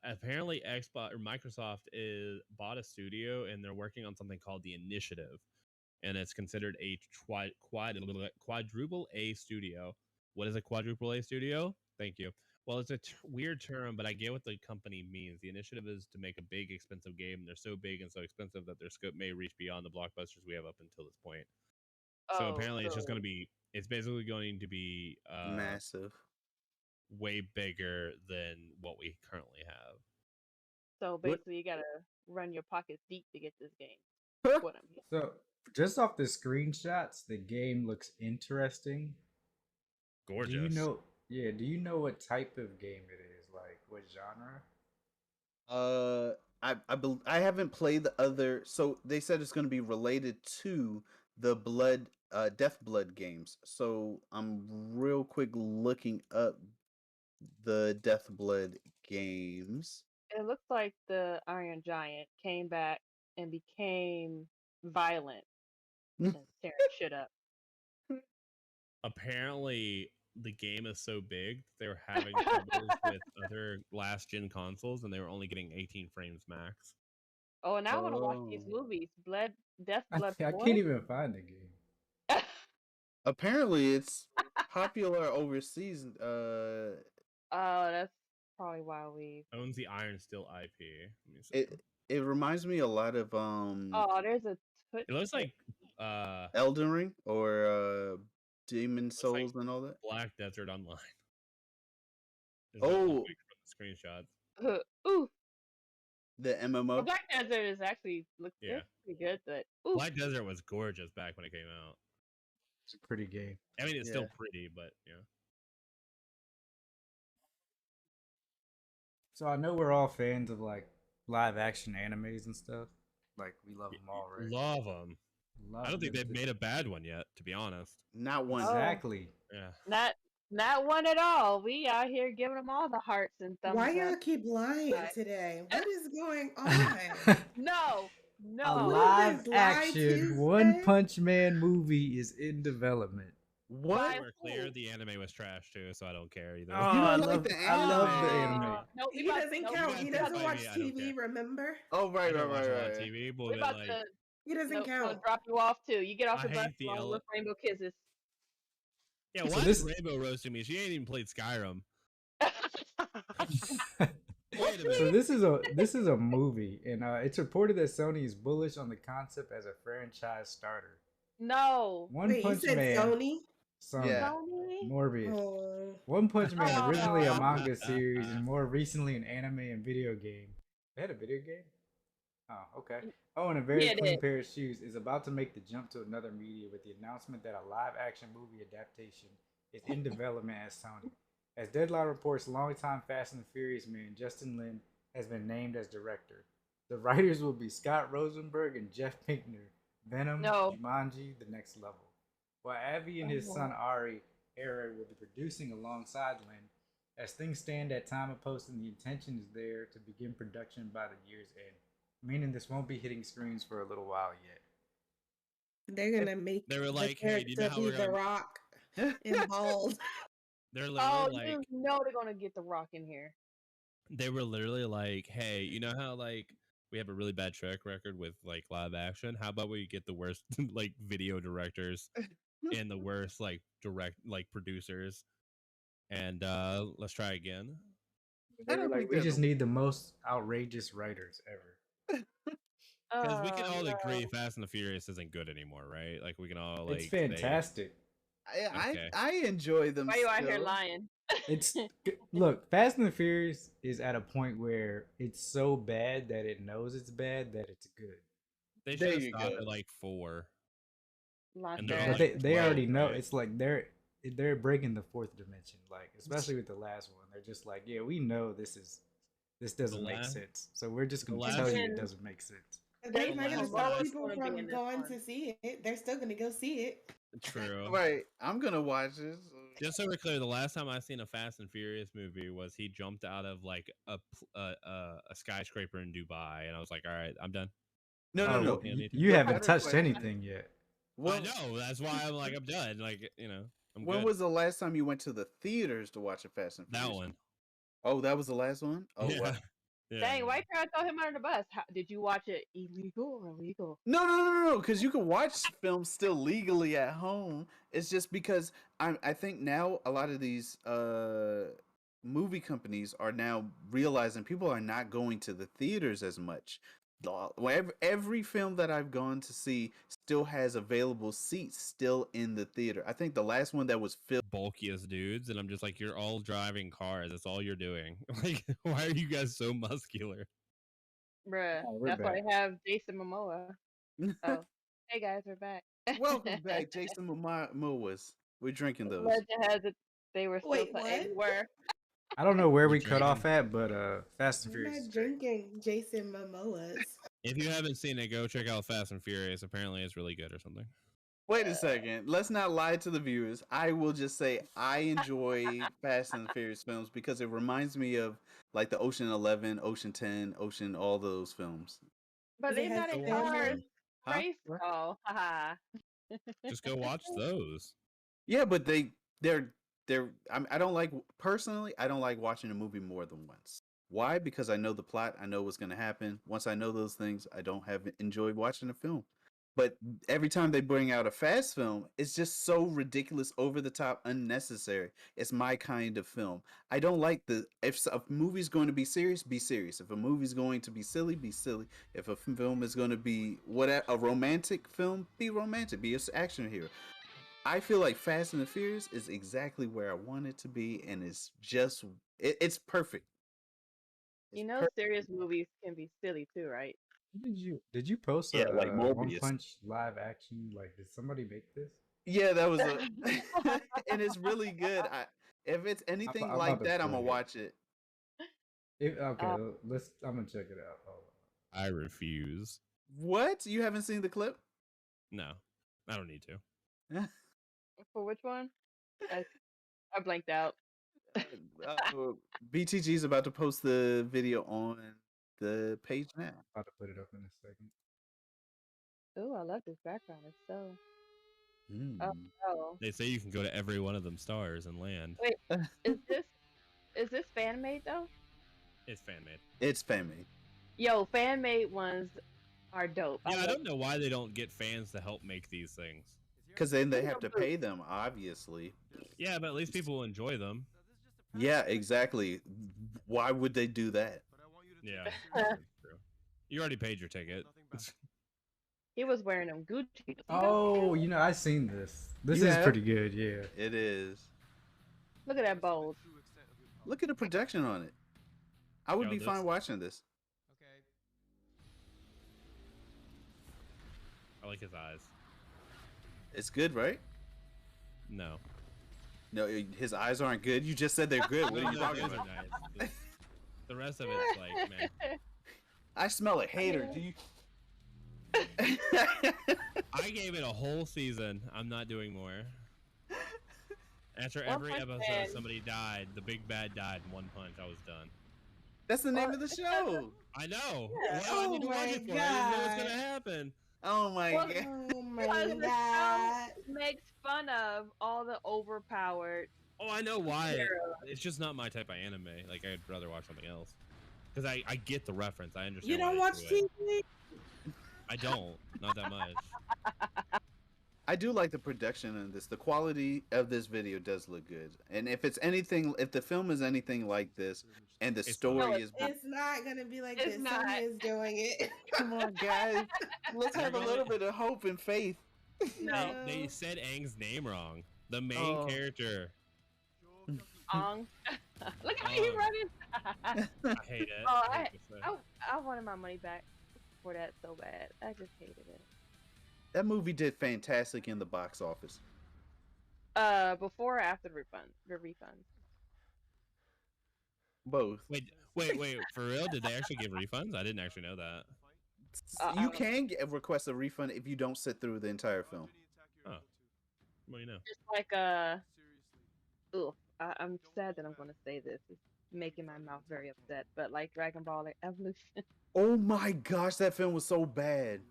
apparently Xbox or Microsoft is bought a studio, and they're working on something called the Initiative, and it's considered a quadruple A studio. What is a quadruple A studio? Thank you. Well, it's a weird term, but I get what the company means. The initiative is to make a big, expensive game. They're so big and so expensive that their scope may reach beyond the blockbusters we have up until this point. So Oh, apparently, it's just so going to be. It's basically going to be Massive. way bigger than what we currently have. so What? basically you gotta run your pockets deep to get this game. What I'm hearing. so just off the screenshots, the game looks interesting. Gorgeous. Do you know? Yeah, do you know what type of game it is? Like what genre? I haven't played the other. So they said it's going to be related to the Death Blood games. So I'm real quick looking up the Death Blood games. It looks like the Iron Giant came back and became violent and tearing shit up. Apparently, the game is so big they were having troubles with other last gen consoles, and they were only getting 18 frames max. Oh, and now I want to watch these Oh. movies. Death, I Blood, can't even find the game. Apparently, it's popular overseas. Oh, that's probably why we. Owns the Iron Steel IP. Let me see. It reminds me a lot of Oh, there's a. It looks like Elden Ring or Demon looks like Souls and all that. Black Desert Online. Is Oh. what it looks like from the screenshots. Ooh, The MMO. Black Desert is actually looks Yeah. pretty good, but ooh, Black Desert was gorgeous back when it came out. It's a pretty game. I mean, it's still Yeah. pretty, but yeah. So I know we're all fans of like live action animes and stuff. Like we love them all, right? Love them. Love I don't think them. they've made a bad one yet, to be honest. Not one. Oh. Exactly. Yeah. not one at all. We out here giving them all the hearts and thumbs Why up. y'all keep lying Right. today? What is going on? No, A no. What is live this, Lie action One Tuesday? Punch Man movie is in development. What? Why? We're clear. The anime was trash too, so I don't care either. Oh, You I don't like love the I love the anime. anime. No, He doesn't count. He you doesn't guys watch fight me, I don't TV, care. remember? Oh, I right, don't right, watch right, a lot of right. TV, but We're about like, to He doesn't count. drop you off too. You get off I the bus hate the along with Rainbow Kisses. yeah, So why this- is Rainbow roasting me? She ain't even played Skyrim. So Wait a minute. this is a movie, and it's reported that Sony is bullish on the concept as a franchise starter. No. One Wait, you Punch said Man. Sony? Sony. Yeah. Sony? Morbius. Oh. One Punch Man, originally a Oh. manga series and more recently an anime and video game. They had a video game? Oh, okay. Oh, and a very Yeah, it clean is. pair of shoes is about to make the jump to another media with the announcement that a live action movie adaptation is in development at Sony. As Deadline reports, longtime Fast and the Furious man Justin Lin has been named as director. The writers will be Scott Rosenberg and Jeff Pinkner. Venom, No. Jumanji, The Next Level. While Avi and his son Ari Aaron will be producing alongside Lin. As things stand at time of posting, the intention is there to begin production by the year's end, meaning this won't be hitting screens for a little while yet. They're gonna make They were the like, hey, do you know character how be we're The gonna... Rock in balls. They're Oh, literally like, you know they're gonna get the Rock in here. they were literally like, hey, you know how like we have a really bad track record with like live action? How about we get the worst like video directors and the worst like producers, and let's try again. They I were don't like, think we they're just the. need the most outrageous writers ever. Because we can all No. agree Fast and the Furious isn't good anymore, right? Like we can all like It's say, fantastic. Okay. I enjoy them. Why you out here still. lying? It's look, Fast and the Furious is at a point where it's so bad that it knows it's bad that it's good. they There should have you stopped go. at like 4. Not And they're sure. But like they already 12, know right? it's like they're breaking the fourth dimension, like especially with the last one. They're just like, yeah, we know this doesn't make last- sense, so we're just the gonna last tell you one- it doesn't make sense. That's not gonna last stop one- people Gonna be in from this going one. to see it. They're still gonna go see it. True. Right. I'm gonna watch this. Just so we're clear, the last time I seen a Fast and Furious movie was he jumped out of like a skyscraper in Dubai, and I was like, all right, I'm done. No, Oh, no. Yeah, me too. you The haven't better touched question- anything yet. I When, know. That's why I'm like, I'm done. Like, I'm when good. was the last time you went to the theaters to watch a Fast and Furious? that one? Oh, that was the last one. Oh, yeah. wow. Yeah. Dang, why you trying to throw him under the bus? Did you watch it illegal or legal? No, because you can watch films still legally at home. It's just because I think now a lot of these movie companies are now realizing people are not going to the theaters as much. Every film that I've gone to see still has available seats still in the theater. I think the last one that was filled. Bulkiest dudes, and I'm just like, you're all driving cars. That's all you're doing. Like, why are you guys so muscular? Bruh, Oh, we're that's why back. they have Jason Momoa. Oh, hey guys, we're back. Welcome back, Jason Momoa's. We're drinking those. Legend has it. They were still Wait, and what? we were. I don't know where You're we cut drinking. off at, but Fast and I'm Furious. not is great. drinking Jason Momoa's. If you haven't seen it, go check out Fast and Furious. Apparently, it's really good or something. Wait a second. Let's not lie to the viewers. I will just say I enjoy Fast and the Furious films because it reminds me of like the Ocean 11, Ocean 10, Ocean, all those films. But Does they're it have not in family? cars. Huh? Race. Oh, haha. Just go watch those. Yeah, but they're I don't like personally. I don't like watching a movie more than once. Why? Because I know the plot. I know what's going to happen. Once I know those things, I don't have enjoy watching a film. But every time they bring out a fast film, it's just so ridiculous, over the top, unnecessary. It's my kind of film. I don't like if a movie's going to be serious, be serious. If a movie's going to be silly, be silly. If a film is going to be a romantic film, be romantic. Be an action hero. I feel like Fast and the Furious is exactly where I want it to be, and it's just it's perfect. You know, serious movies can be silly too, right? Did you post Yeah, a like One Morbius. Punch live action? Like, did somebody make this? Yeah, that was and it's really good. If it's anything I'm like about to that, I'm gonna play it. watch it. Okay, Uh, I'm gonna check it out. Hold on. I refuse. What? You haven't seen the clip? No, I don't need to. For which one? I blanked out. BTG's about to post the video on the page now. About to put it up in a second. Ooh, I love this background. It's so. Mm. Oh. They say you can go to every one of them stars and land. Wait, is this fan made though? It's fan made. It's fan made. Yo, fan made ones are dope. Yeah, I love don't know why they don't get fans to help make these things. Because then they have to pay them, obviously. Yeah, but at least people will enjoy them. Yeah, exactly. Why would they do that? Yeah, that's true. You already paid your ticket. He was wearing them Gucci. Oh, I seen this. This You is have? pretty good. Yeah. It is. Look at that bold. Look at the production on it. I would Yo, be fine this- watching this. I like his eyes. It's good, right? No. No, his eyes aren't good. You just said they're good. What are you talking Those about? are nice. The rest of it's like, man. I smell a hater. Do you? I gave it a whole season. I'm not doing more. After One every Punch episode, Man. somebody died. The big bad died in one punch. I was done. That's the name of the show. I know. Yeah. Well, I need to Oh watch my it for it. I didn't know what's God. gonna happen. Oh my Well, god. Oh my Because the show god. makes fun of all the overpowered. Oh, I know why. heroes. It's just not my type of anime. Like, I'd rather watch something else. Because I get the reference. I understand. You don't why watch they do it. TV? I don't. Not that much. I do like the production in this. The quality of this video does look good. And if it's anything, if the film is anything like this, and the It's story not. is, It's not gonna be like It's this. not. Sony is doing it. come on, guys, let's have a little bit of hope and faith. No. They said Aang's name wrong. The main Oh. character. Ong. Look how you Ong. running. I hate it. Oh, I hate this thing. I wanted my money back for that so bad. I just hated it. That movie did fantastic in the box office. Before or after the refund? Both. Wait. For real? Did they actually give refunds? I didn't actually know that. You can request a refund if you don't sit through the entire film. Well, you know. Just like I'm sad that I'm gonna say this. It's making my mouth very upset. But like Dragon Ball Evolution. Oh my gosh, that film was so bad.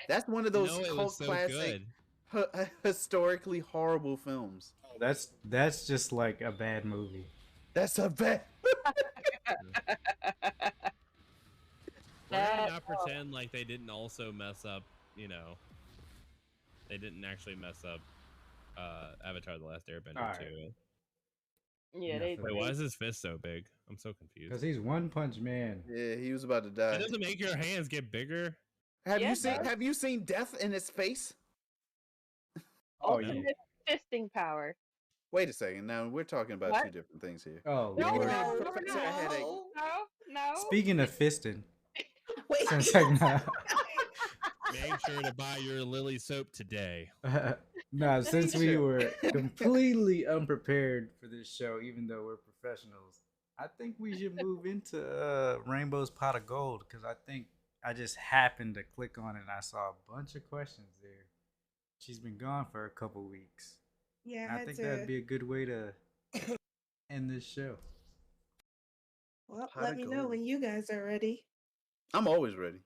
That's one of those No, it cult was so classic, good. historically horrible films. That's just like a bad movie. That's a bad. We're gonna That- not pretend like they didn't also mess up, they didn't actually mess up Avatar The Last Airbender Alright. too. Yeah, they. Wait, Wait, they- why is his fist so big? I'm so confused. Because he's One Punch Man. Yeah, he was about to It die. doesn't make your hands get bigger. Have Yeah, you it seen? does. Have you seen death in his face? Oh, yeah. Ultimate fisting power. Wait a second. Now we're talking about What? two different things here. Oh, No, Lord. no, no, Professor Headache. No. Speaking of fisting, Wait. since like Make sure to buy your Lily soap today. since we were completely unprepared for this show, even though we're professionals, I think we should move into Rainbow's Pot of Gold because I think I just happened to click on it and I saw a bunch of questions there. She's been gone for a couple weeks. Yeah, I think that'd be a good way to end this show. Well, Pot let of me know gold. when you guys are ready. I'm always ready.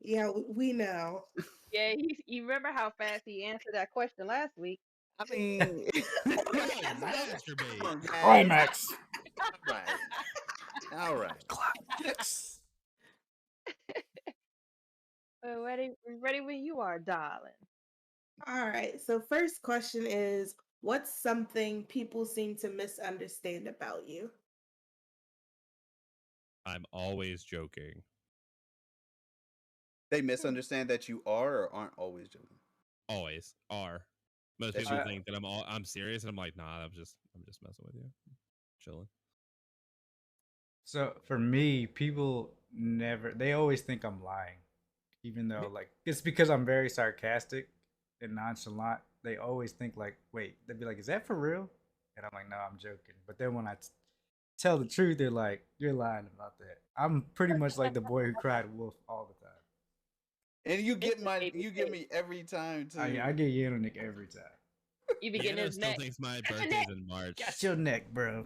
Yeah, we know. Yeah, you remember how fast he answered that question last week? I mean, Masturbate. come on, guys. Climax. All right. We're ready when you are, darling. All right. So first question is, what's something people seem to misunderstand about you? I'm always joking. They misunderstand that you are or aren't always joking. Always are. Most That's people right. think that I'm serious, and I'm like, nah, I'm just messing with you, chilling. So for me, people they always think I'm lying. Even though like it's because I'm very sarcastic and nonchalant. They always think like, wait, they'd be like, is that for real? And I'm like, no, I'm joking. But then when I tell the truth, they're like, you're lying about that. I'm pretty much like the boy who cried wolf all the time. And you get me every time too. I get Yanonick every time. You be getting Deanna his still neck. thinks my Got your birthday's neck. in March. Got your neck, bro.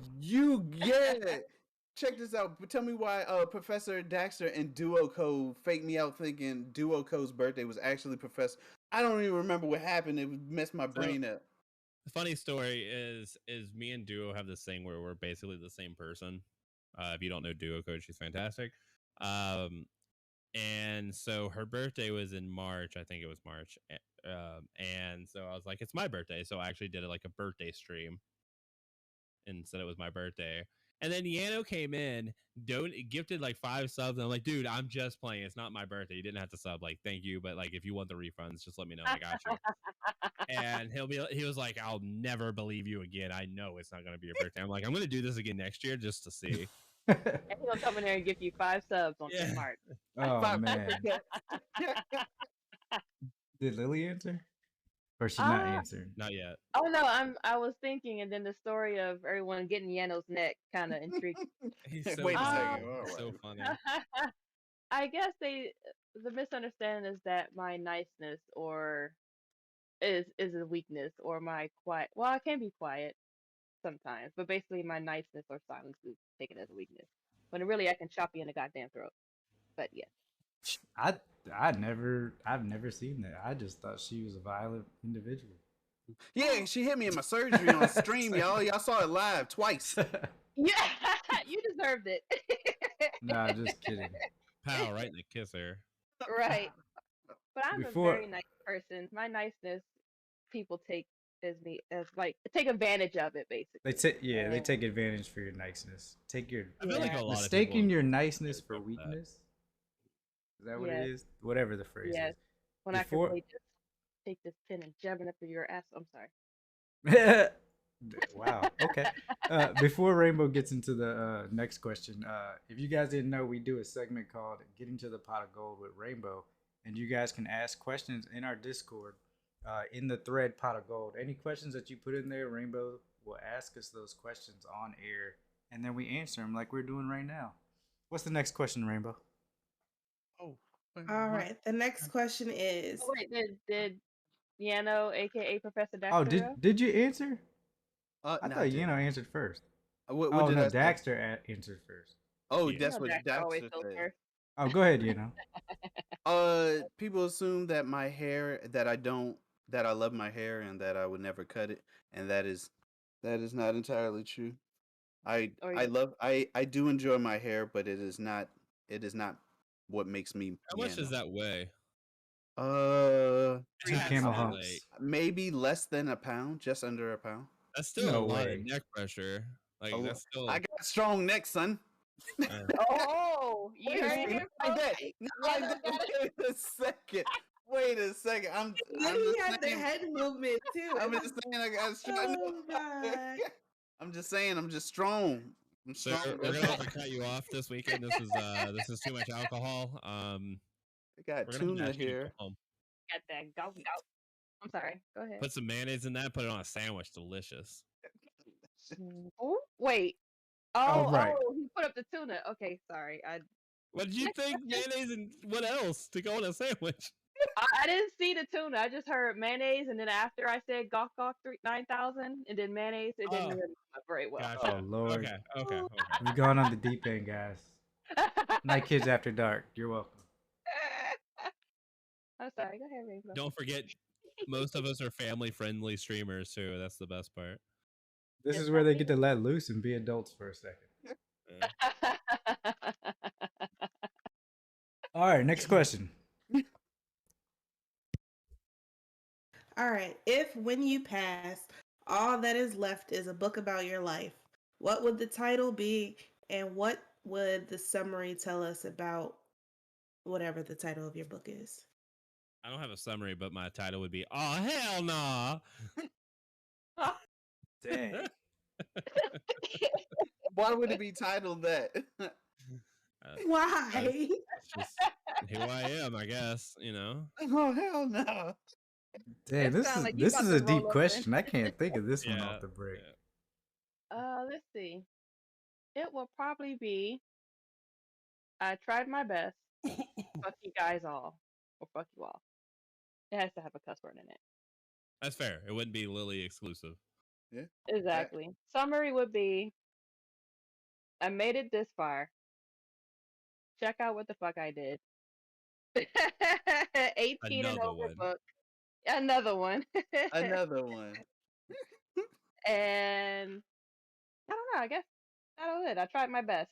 Check this out. Tell me why Professor Daxter and Duoco faked me out thinking Duoco's birthday was actually Professor. I don't even remember what happened. It messed my brain up. The funny story is me and Duo have this thing where we're basically the same person. If you don't know Duo Code, she's fantastic. And so her birthday was in March. I think it was March. And so I was like, it's my birthday. So I actually did it like a birthday stream and said it was my birthday. And then Yano came in, gifted like 5 subs, and I'm like, dude, I'm just playing. It's not my birthday. You didn't have to sub. Like, thank you, but like, if you want the refunds, just let me know. I got you. And he was like, I'll never believe you again. I know it's not gonna be your birthday. I'm like, I'm gonna do this again next year just to see. And he'll come in there and give you 5 subs on Yeah. Smart. Oh man. Did Lily answer? Or she not answering? Not yet. Oh no, I was thinking, and then the story of everyone getting Yano's neck kind of intrigued. He's so Wait a funny. second. He's so funny. I guess the misunderstanding is that my niceness or is a weakness, or my quiet. Well, I can be quiet sometimes, but basically my niceness or silence is taken as a weakness. When really I can chop you in the goddamn throat. But yeah. I've never seen that. I just thought she was a violent individual. Yeah, she hit me in my surgery on stream, y'all. Y'all saw it live twice. Yeah, you deserved it. Nah, just kidding. Pow, right in the kisser. Right. But I'm Before- a very nice person. My niceness, people take as like take advantage of it, basically. They take advantage for your niceness. Take your I feel like a lot of mistaking people your niceness for fuck with that. weakness. Is that what Yes. it is? Whatever the phrase Yes. When Before- I can just take this pin and jab it up your ass. I'm sorry. is. Wow. Okay. Before Rainbow gets into the next question, if you guys didn't know, we do a segment called "Getting to the Pot of Gold" with Rainbow, and you guys can ask questions in our Discord, in the thread "Pot of Gold." Any questions that you put in there, Rainbow will ask us those questions on air, and then we answer them like we're doing right now. What's the next question, Rainbow? Oh. All right. The next question is Oh, wait, did Yano, aka Professor Daxter? Oh, did you answer? I No, thought Yano answered first. What Oh did no, I say? Daxter answered first. Oh, Yeah. that's You know what Daxter always Daxter goes said. first. Oh, go ahead, Yano. People assume that my hair, that I love my hair and that I would never cut it, and that is not entirely true. I do enjoy my hair, but it is not what makes me. How much does that weigh? 2 300 camel pounds. humps. Maybe less than a pound, just under a pound. That's still No a lot way. of neck pressure. Like Oh, that's still. I got strong neck, son. Oh, you Wait a heard second, it, not like folks? that. Not like that. Wait a second. Wait a second. I'm Lily just had the saying. head movement too. I'm just saying I got strong. Oh god. I'm just saying I'm just strong. I'm Sir, strong. we're gonna have to cut you off this weekend. This is too much alcohol. I We're got gonna tuna ask you to go here. home. Got that go. I'm sorry. Go ahead. Put some mayonnaise in that. Put it on a sandwich. Delicious. Oh, wait. Oh, Oh, right. he put up the tuna. Okay, sorry. What did you think? Mayonnaise and what else to go on a sandwich? I didn't see the tuna. I just heard mayonnaise, and then after I said gawk 9,000, and then mayonnaise, it didn't Oh. really come up very well. Gotcha. Oh Lord. Okay. We've gone on the deep end, guys. Night Kids After Dark. You're welcome. I'm sorry. Go ahead, Rainbow. Don't forget, most of us are family-friendly streamers too. That's the best part. This is where they get to let loose and be adults for a second. Yeah. All right, next question. All right. If when you pass, all that is left is a book about your life, what would the title be, and what would the summary tell us about whatever the title of your book is? I don't have a summary, but my title would be "Oh hell nah." Dang. Why would it be titled that? Why? It's just who I am, I guess. You know. Oh hell no! Dang, That sound like you this about is to a roll deep up in. question. I can't think of this one Yeah, off the break. yeah. Let's see. It will probably be I tried my best. Fuck you guys all. Or fuck you all. It has to have a cuss word in it. That's fair. It wouldn't be Lily exclusive. Exactly. Summary would be I made it this far. Check out what the fuck I did. 18 and Another over one. book. Another one. Another one. And I don't know, I guess that was it. I tried my best.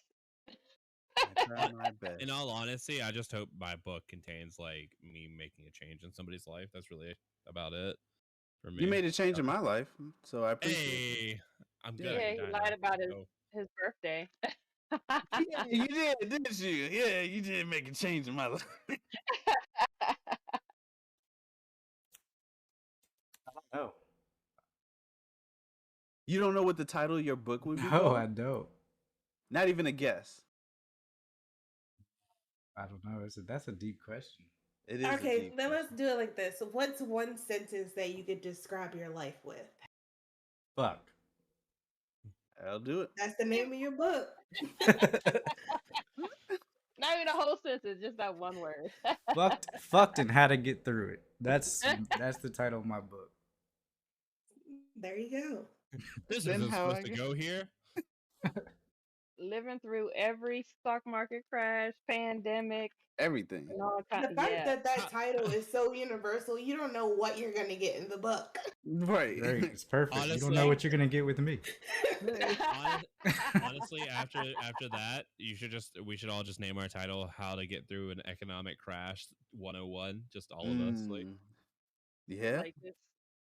I tried my best. In all honesty, I just hope my book contains like me making a change in somebody's life. That's really about it for me. You made a change in my life, so I appreciate it. Hey, I'm good. Yeah, he lied about his his birthday. Yeah, you did, didn't you? Yeah, you did make a change in my life. Oh. You don't know what the title of your book would be No, called? I don't. Not even a guess. I don't know. That's a deep question. It is a Okay, deep then let's question. do it like this. What's one sentence that you could describe your life with? Fuck. I'll do it. That's the name of your book. Not even a whole sentence, just that one word. Fucked, and how to get through it. That's the title of my book. There you go. This Then isn't how supposed I to get- go here. Living through every stock market crash, pandemic, Everything. and all The kinds. fact Yeah. that title is so universal, you don't know what you're gonna get in the book. Right. Great. It's perfect. You don't Honestly- know what you're gonna get with me. Honestly, after that, we should all just name our title "How to Get Through an Economic Crash 101." Just all of us, like. Mm. Yeah. Like just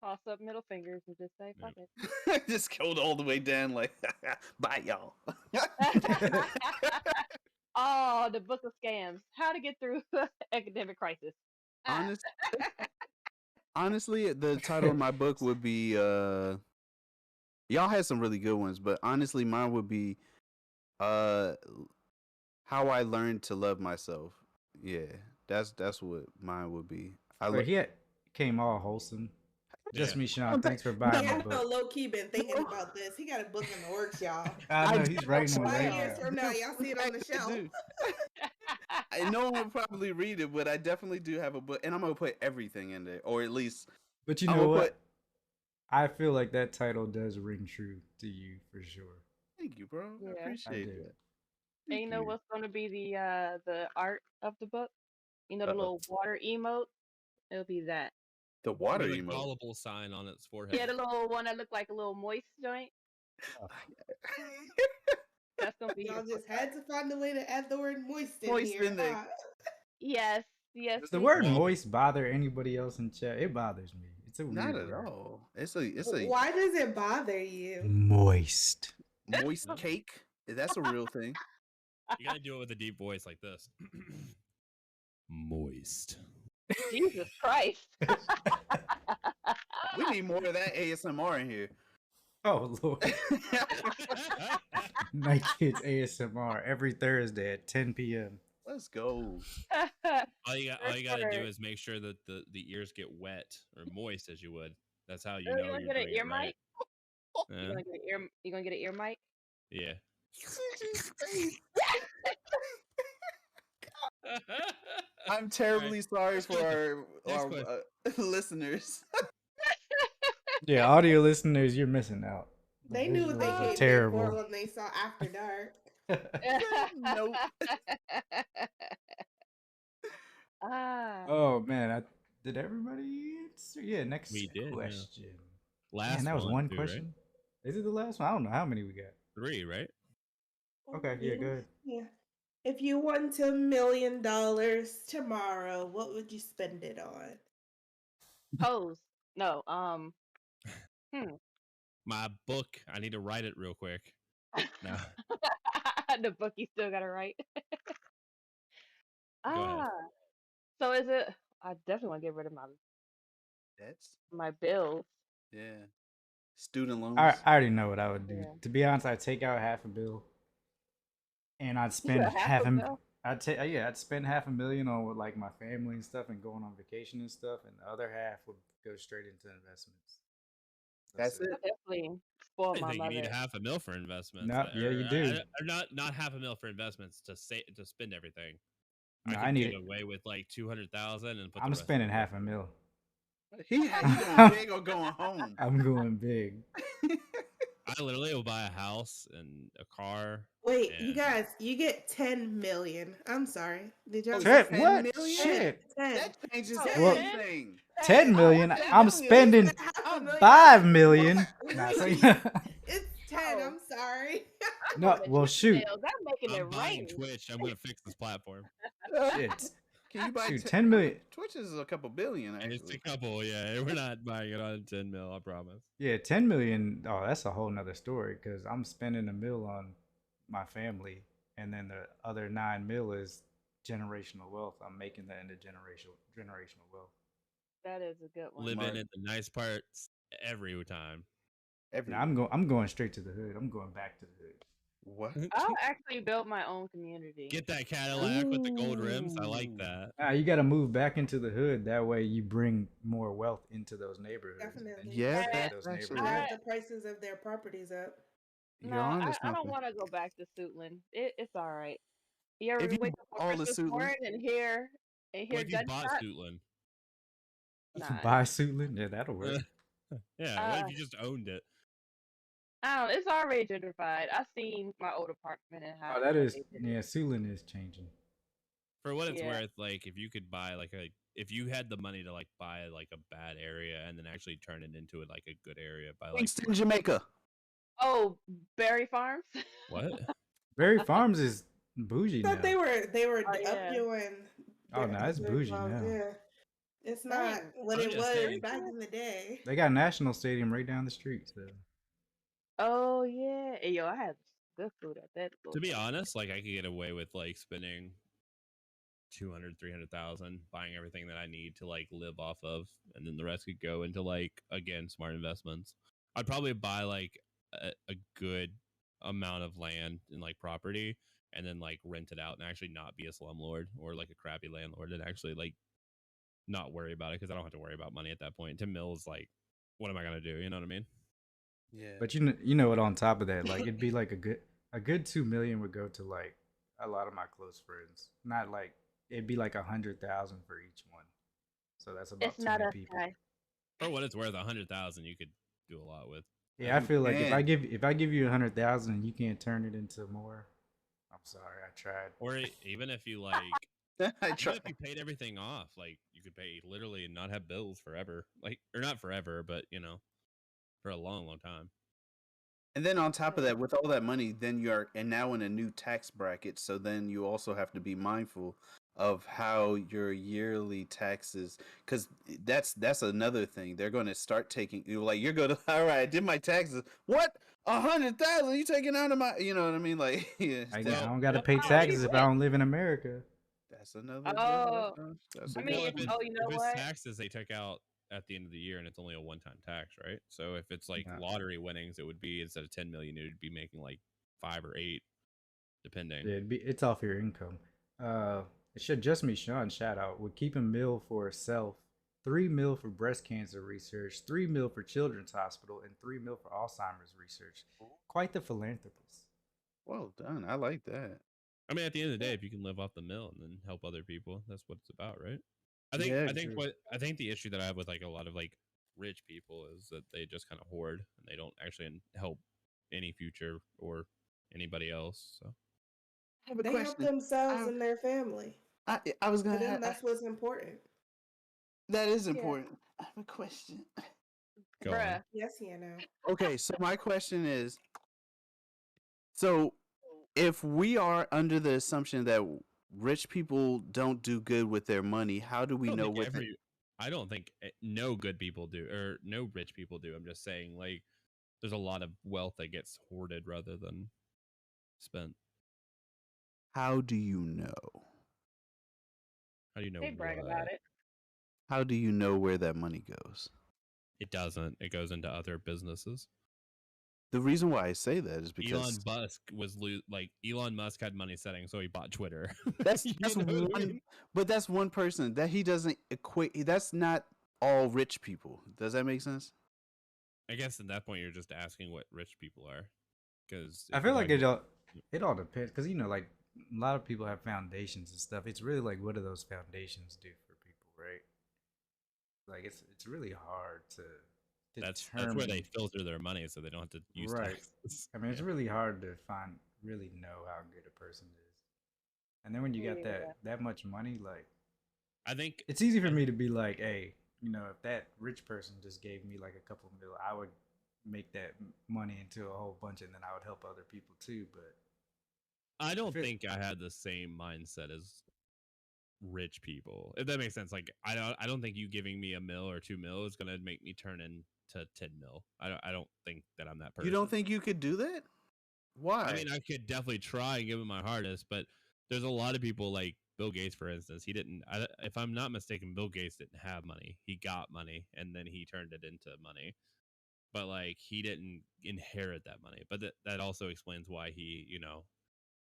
toss up middle fingers and just say fuck Just go all the way down like bye y'all. it. Oh, the book of scams. How to get through academic crisis. Honestly, the title of my book would be y'all had some really good ones, but honestly mine would be How I Learned to Love Myself. Yeah. That's what mine would be. But he came all wholesome. Just Yeah. me, Sean. Thanks for buying Yeah, my I know book. low key been thinking about this. He got a book in the works, y'all. I know I he's do. writing one 5 right years now. from now, y'all see it on the shelf. Dude, no one will probably read it, but I definitely do have a book, and I'm gonna put everything in there, or at least But you I'm know gonna what? put. I feel like that title does ring true to you for sure. Thank you, bro. Yeah. I I appreciate do. that. And you know what's going to be the art of the book? You know the Uh-oh. little water emote? It'll be that. The water With a emote. gullible sign on its forehead. Yeah, the little one that looked like a little moist joint. That's gonna be Y'all your just book had art. to find a way to add the word moist in Moist here. in there. huh? Yes, yes. Does the we word did. moist bother anybody else in chat? It bothers me. It's a Not weird at word. all. It's a Why does it bother you? Moist. moist cake. That's a real thing. You gotta do it with a deep voice like this. Moist. Jesus Christ. We need more of that ASMR in here. Oh Lord. Night Kids ASMR every Thursday at 10 p.m. Let's go. All you gotta do is make sure that the ears get wet or moist, as you would. That's how you Oh, know you you're gonna get an doing ear it right. mic? You gonna get an ear mic? Yeah. I'm terribly sorry Next for question. Next our listeners. Yeah, audio listeners, you're missing out. The They knew what they visuals are came terrible. here for when they saw After Dark. Nope. Ah. Oh man, did everybody answer? Yeah, next We did, yeah. question. Last Man, that was one too, question. Is it the last one? I don't know how many we got. Right? 3, right? Okay, yeah, good. Yeah. If you won $1 million tomorrow, what would you spend it on? Pose. No. My book. I need to write it real quick. No. The book you still gotta write. ahead. So is it? I definitely want to get rid of That's my bills. yeah. Student loans. I already know what I would do. Yeah. To be honest, I'd take out $500,000, and I'd You spend got half $500,000? I'd spend $500,000 on like my family and stuff, and going on vacation and stuff, and the other half would go straight into investments. That's it. I definitely spoiled I my think you need mother. $500,000 for investments. No, yeah, you do. Or not $500,000 for investments to spend everything. No, I I could need get it. away with like 200,000 and put. I'm the rest spending of it in $500,000. He going big or going home. I'm going big. I literally will buy a house and a car. Wait, you and- guys, you get 10 million. I'm sorry. Did y'all Ten- say What? 10 million? Shit. 10? That changes Well, everything. 10 million. I I'm want spending $500,000. 5 million. Nah, so, It's 10. Oh. I'm sorry. no, Going to well, Twitch shoot. sales. I'm making I'm it buying rain. Twitch. I'm gonna fix this platform. Shit. Can you buy Shoot, 10 million. Twitch is a couple billion It's a actually. couple, yeah. We're not buying it on 10 mil, I promise. Yeah, 10 million. Oh, that's a whole nother story because I'm spending $1 million on my family, and then the other 9 mil is generational wealth. I'm making that into generational wealth. That is a good one. Living Smart. in the nice parts every time. Now I'm going straight to the hood. I'm going back to the hood. What? I'll actually build my own community. Get that Cadillac with the gold rims. I like Ooh. that. You got to move back into the hood. That way, you bring more wealth into those neighborhoods. Definitely. Yeah, Yeah, that's those actually Drive I- the prices of their properties up. No, you're on to I don't something. want to go back to Suitland. It's all right. You ever If you wake up all on the Christmas Suitland, morning and hear What if you bought gunshots? Suitland? Nah. Buy Suitland? Yeah, that'll work. Yeah, what if you just owned it? I don't know. It's already gentrified. I've seen my old apartment and how. Oh, that how is, they did yeah, it. Suitland is changing. For what it's Yeah. worth, like if you could buy if you had the money to like buy like a bad area and then actually turn it into like a good area by like Kingston, Jamaica. Oh, Berry Farms. what? Berry Farms is bougie I now. thought they were Oh, yeah. updoing. Oh, no, it's their bougie farms, now. Yeah. It's not Dang. what I'm it just was saying. back in the day. They got National Stadium right down the street. So. Oh yeah. Hey, yo, I had good food at that. To be place. honest, like I could get away with like spending 200, 300,000 buying everything that I need to like live off of, and then the rest could go into like again smart investments. I'd probably buy like a good amount of land and like property, and then like rent it out and actually not be a slumlord or like a crappy landlord, and actually like not worry about it because I don't have to worry about money at that point. 10 mil is like, what am I gonna do? You know what I mean? Yeah. But you know what? On top of that, like it'd be like a good 2 million would go to like a lot of my close friends. Not like it'd be like 100,000 for each one. So that's about It's not 20 us, people. guys. For what it's worth, 100,000 you could do a lot with. Yeah, I feel like if Man. I give you 100,000 and you can't turn it into more, I'm sorry, I tried. Or even if you like, I even try. if you paid everything off, like you could pay literally and not have bills forever, like or not forever, but you know, for a long, long time. And then on top of that, with all that money, then you're and now in a new tax bracket. So then you also have to be mindful of how your yearly taxes, because that's another thing. They're going to start taking you like you're going to all right. I did my taxes. What 100,000? You taking out of my? You know what I mean? Like yeah, I Well, don't got to pay how taxes you if I don't live in America. that's another. Oh, That's I a mean, good if, one. oh, you know if what? it's taxes they took out at the end of the year and it's only a one-time tax, right? So if it's like Yeah. lottery winnings, it would be instead of 10 million, it would be making like 5 or 8, depending. Yeah, it's off your income. It should just me Sean shout out would keep a meal for herself, 3 mil for breast cancer research, 3 mil for children's hospital, and 3 mil for Alzheimer's research. Quite the philanthropist. Well done. I like that. I mean, at the end of the day, if you can live off the mill and then help other people, that's what it's about, right? I Yeah, think true. the issue that I have with like a lot of like rich people is that they just kind of hoard and they don't actually help any future or anybody else. So I have a They help question. themselves I- and their family. I was For gonna them, have that's what's important. that is Yeah. important. I have a question. go on. Bruh. Yes, you know. Okay, so my question is, so if we are under the assumption that rich people don't do good with their money, how do we know what? I don't think no good people do or no rich people do. I'm just saying like there's a lot of wealth that gets hoarded rather than spent. How do you know? How do you know They brag what? about it. How do you know where that money goes? It doesn't. It goes into other businesses. The reason why I say that is because Elon Musk was Elon Musk had money setting, so he bought Twitter. that's You that's know what I one, mean? but that's one person that he doesn't equate. That's not all rich people. Does that make sense? I guess at that point you're just asking what rich people are, because I feel like it all depends because you know like a lot of people have foundations and stuff. It's really like what do those foundations do for people, right? Like it's really hard to that's where determine. they filter their money, so they don't have to use Right. taxes. I mean, it's Yeah. really hard to really know how good a person is. And then when you got Yeah. that much money, like I think it's easy for me to be like, hey, you know, if that rich person just gave me like a couple mil, I would make that money into a whole bunch, and then I would help other people too. But I don't feel- think I had the same mindset as rich people, if that makes sense. Like I don't think you giving me $1 mil or $2 mil is gonna make me turn into 10 mil. I don't think that I'm that person. You don't think you could do that? Why? I mean, I could definitely try and give it my hardest, but there's a lot of people like Bill Gates, for instance. He didn't. If I'm not mistaken, Bill Gates didn't have money. He got money and then he turned it into money. But like he didn't inherit that money. But that also explains why he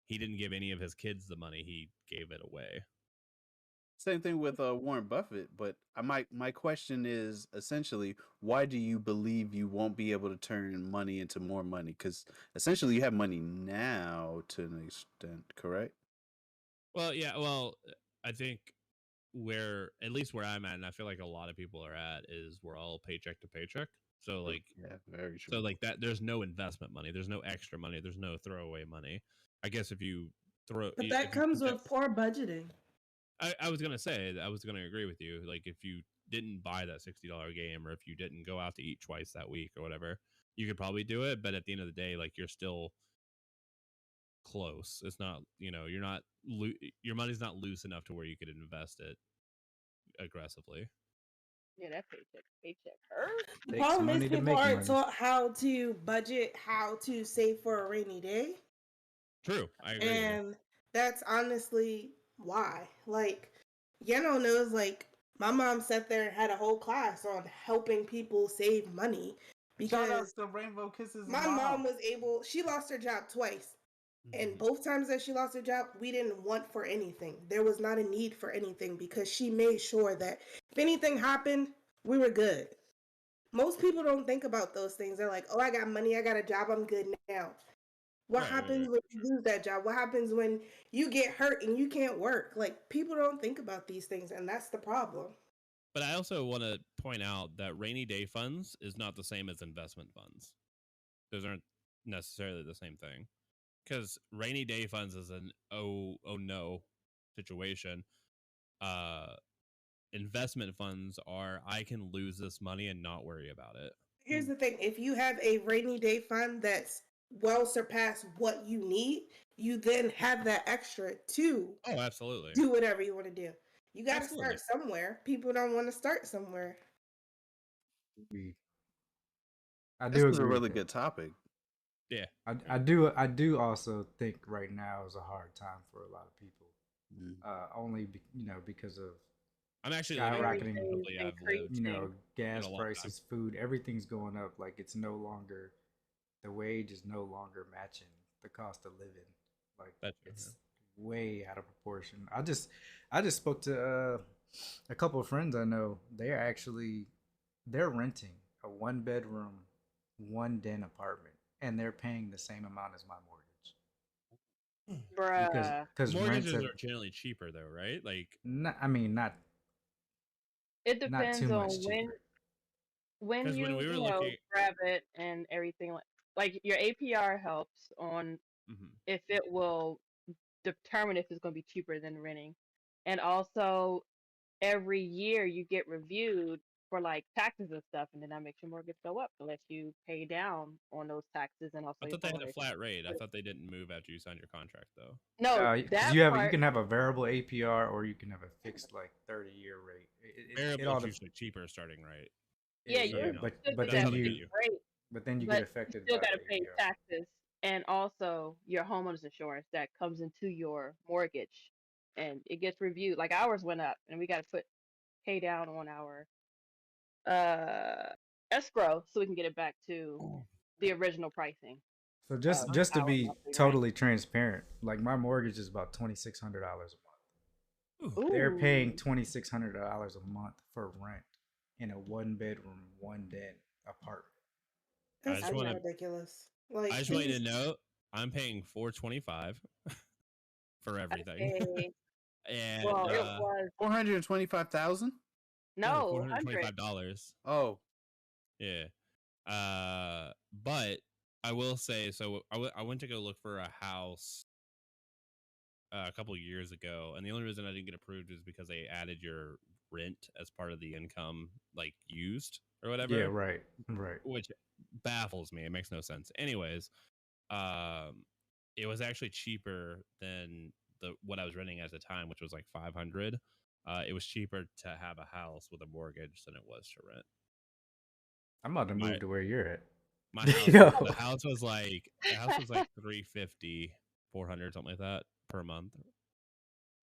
didn't give any of his kids the money. He gave it away. Same thing with Warren Buffett, but my question is essentially, why do you believe you won't be able to turn money into more money? Because essentially you have money now to an extent, correct? Well, yeah. Well, I think at least where I'm at, and I feel like a lot of people are at, is we're all paycheck to paycheck. So like, yeah, very true. so like that, there's no investment money, there's no extra money, there's no throwaway money. I guess if you throw, But that comes with poor budgeting. I was gonna say, I was gonna agree with you. Like if you didn't buy that $60 game, or if you didn't go out to eat twice that week or whatever, you could probably do it. But at the end of the day, like you're still close. It's not, you're not your money's not loose enough to where you could invest it aggressively. Yeah, that paycheck hurt. The Takes problem money is to people make aren't money. taught how to budget, how to save for a rainy day. True, I agree. And that's honestly why. Like, Yano knows, like, my mom sat there and had a whole class on helping people save money Shout out because to Rainbowkisses. my mom was able, she lost her job twice. And both times that she lost her job, we didn't want for anything. There was not a need for anything because she made sure that if anything happened, we were good. Most people don't think about those things. They're like, oh, I got money, I got a job, I'm good now. What happens when you lose that job? What happens when you get hurt and you can't work? Like, people don't think about these things, and that's the problem. But I also want to point out that rainy day funds is not the same as investment funds. Those aren't necessarily the same thing. Because rainy day funds is an oh no situation. Investment funds are, I can lose this money and not worry about it. Here's the thing. If you have a rainy day fund that's well surpassed what you need, you then have that extra to absolutely do whatever you want to do. You got to start somewhere. People don't want to start somewhere. I do This agree. is a really good topic. Yeah, I do also think right now is a hard time for a lot of people. Only because of I'm actually skyrocketing. Gas prices, food, everything's going up. Like it's no longer, the wage is no longer matching the cost of living. Like it's way out of proportion. I just spoke to a couple of friends I know. They're renting a 1-bedroom, 1-den apartment, and they're paying the same amount as my mortgage. Bruh. Because mortgages are generally cheaper, though, right? Like, not. It depends on when you grab it and everything. Like your APR helps on if it will determine if it's going to be cheaper than renting, and also every year you get reviewed for like taxes and stuff, and then that makes your mortgage go up unless you pay down on those taxes. And also, I thought they had a flat rate. I thought they didn't move after you signed your contract, though. No, because you can have a variable APR or you can have a fixed 30-year rate. Variable is usually cheaper starting rate. Yeah, but then you get affected. You still got to pay taxes and also your homeowner's insurance that comes into your mortgage, and it gets reviewed. Like ours went up, and we got to pay down on our escrow so we can get it back to the original pricing. So just to be totally transparent, like my mortgage is about $2,600 a month. Ooh. They're paying $2,600 a month for rent in a 1-bedroom, 1-den apartment. That's ridiculous. I just want you to know I'm paying $425 for everything. Okay. And well, it was $425,000. No, $425. Oh, yeah. But I will say, so I went to go look for a house a couple years ago, and the only reason I didn't get approved is because they added your rent as part of the income, like used or whatever. Yeah, right. Which baffles me. It makes no sense. Anyways, it was actually cheaper than the what I was renting at the time, which was like 500. It was cheaper to have a house with a mortgage than it was to rent. I'm about to My move to where you're at. my house, Yo. the house was like 350, 400, something like that per month.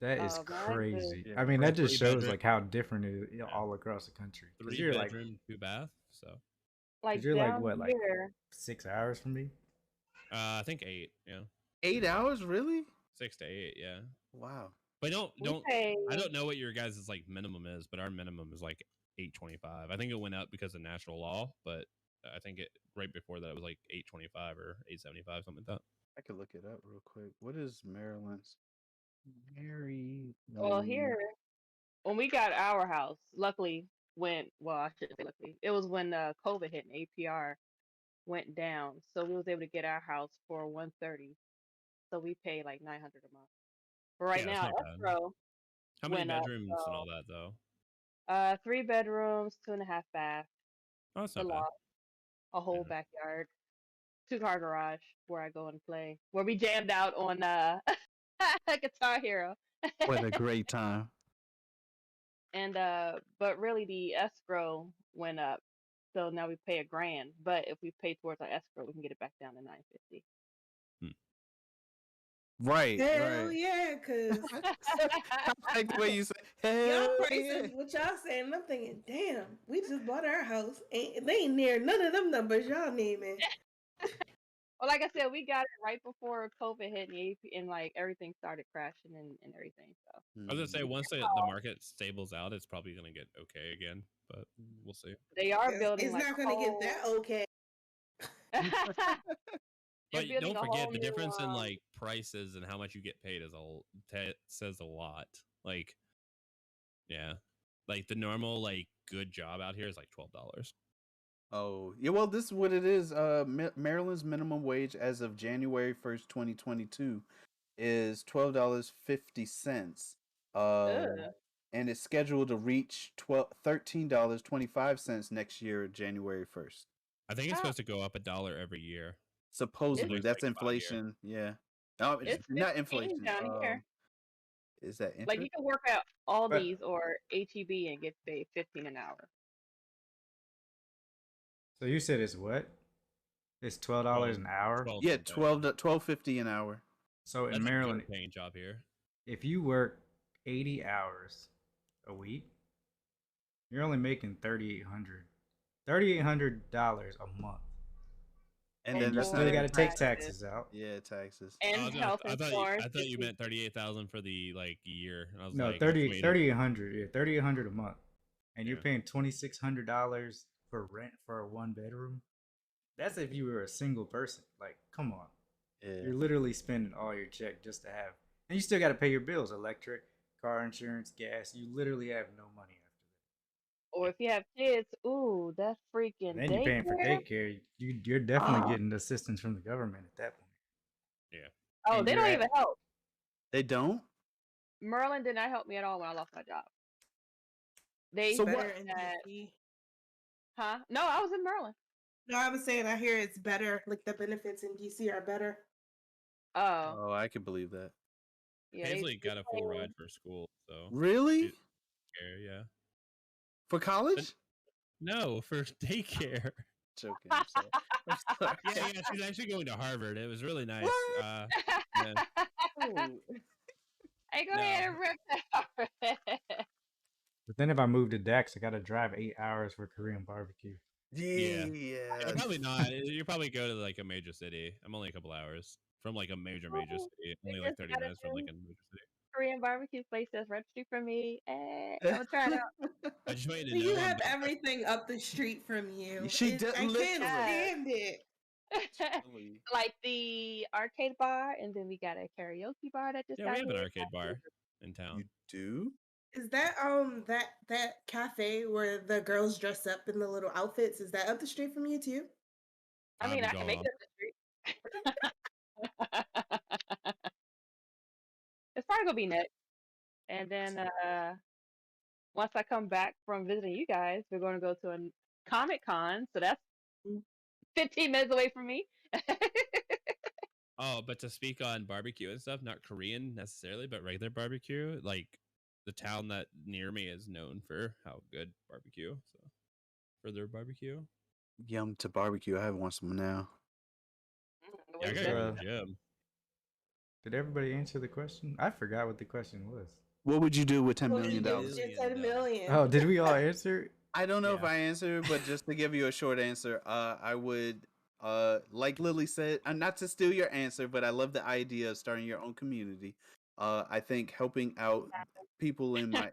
That is Oh, mine's crazy. Yeah, I mean, For a that just shows 3-bedroom. like how different it is, Yeah. all across the country. Because 3 you're like, bedroom, 2 bath. So like you're like down what, like here. 6 hours from me? I think 8. Yeah, 8 hours, really? 6 to 8. Yeah, Wow. but We pay. I don't know what your guys' like minimum is, but our minimum is like 825. I think it went up because of national law, but I think it right before that it was like 825 or 875, something like that. I could look it up real quick. What is Maryland's? Mary. Well, here when we got our house, luckily I shouldn't say luckily. It was when COVID hit and APR went down, so we was able to get our house for 130. So we pay like 900 a month. But right Yeah, it's now not bad. escrow How many went up. bedrooms and all that though? 3 bedrooms, 2.5 baths, Oh, that's the not bad. loft, a whole Mhm. backyard, 2-car garage where I go and play. Where we jammed out on Guitar Hero. What a great time. And but really the escrow went up. So now we pay $1,000. But if we pay towards our escrow, we can get it back down to 950. Right, Hell right. yeah, cause I like the way you say, y'all hell pricing yeah. what y'all saying. And I'm thinking, damn, we just bought our house. They ain't near none of them numbers y'all naming. Well, like I said, we got it right before COVID hit and like everything started crashing and everything. So I was gonna say Mm. once the market stables out, it's probably gonna get okay again, but we'll see. they are building It's like not a gonna get whole. that okay. They're But building don't a forget whole the new. difference in like prices and how much you get paid says a lot. Like, yeah, like the normal like good job out here is like $12. Oh, yeah. Well, this is what it is. Maryland's minimum wage as of January 1st, 2022 is $12.50. Ugh. And it's scheduled to reach $13.25 next year, January 1st. I think it's How- supposed to go up $1 every year. Supposedly, next, that's like, 5 years. inflation. Yeah. No, It's not 15 inflation. down here. Is that Like you interest? can work at But Aldi's or HEB and get paid 15 an hour. so you said it's what? It's $12 an hour. 12 Yeah, something. 12.50 an hour. So in That's a Maryland, good paying job here. if you work 80 hours a week, you're only making $3,800 a month. And then You that's still not got to even take taxes. taxes out. Yeah, taxes. And health insurance. I thought you meant 38,000 for the like year. And I was No, like, 3,800. Yeah, 3,800 a month, and you're Yeah. paying $2,600 for rent for a 1 bedroom. That's if you were a single person. Like, come on, Yeah. you're literally spending all your check just to have, and you still got to pay your bills, electric, car insurance, gas. You literally have no money after Or if you have kids, ooh, that's that. freaking And then you're paying for daycare. daycare. You're definitely Oh, getting assistance from the government at that point. Yeah. oh, And they you're don't at even help. They don't? Merlin did not help me at all when I lost my job. They So Better what? said in that, DC. huh? No, I was in Merlin. No, I was saying I hear it's better. Like the benefits in DC are better. Oh, Oh, I can believe that. yeah, Paisley they got a full ride for school, so Really? yeah. For college? No, for daycare. Joking. I'm sorry. I'm sorry. Yeah, she's actually going to Harvard. It was really nice. What? Yeah. Oh. Hey, go ahead and rip that. But then if I move to Dax, I got to drive 8 hours for Korean barbecue. Yeah. Probably not. You probably go to like a major city. I'm only a couple hours from like a major city. Only like 30 minutes from like a major city. Korean barbecue place that's right street from me. I'm gonna try it out. I just want you to You know. have everything up the street from you. She did I can't literally. stand it. Really. Like the arcade bar, and then we got a karaoke bar that just Yeah, got we have an here. arcade bar in town. You do? Is that that cafe where the girls dress up in the little outfits? Is that up the street from you too? I mean, I'm I can make gone. it up the street. It's probably gonna be next. And then once I come back from visiting you guys, we're gonna go to a Comic Con. So that's 15 minutes away from me. Oh, but to speak on barbecue and stuff, not Korean necessarily, but regular barbecue, like the town that near me is known for how good barbecue. So for their barbecue. Yum to barbecue. I want some now. Yeah, I Wait, gotta go to Uh, the gym. Did everybody answer the question? I forgot what the question was. What would you do with $10 Well, you million? just said $1 million. Oh, did we all answer? I don't know if Yeah. I answered, but just to give you a short answer, I would, like Lily said, not to steal your answer, but I love the idea of starting your own community. I think helping out people in my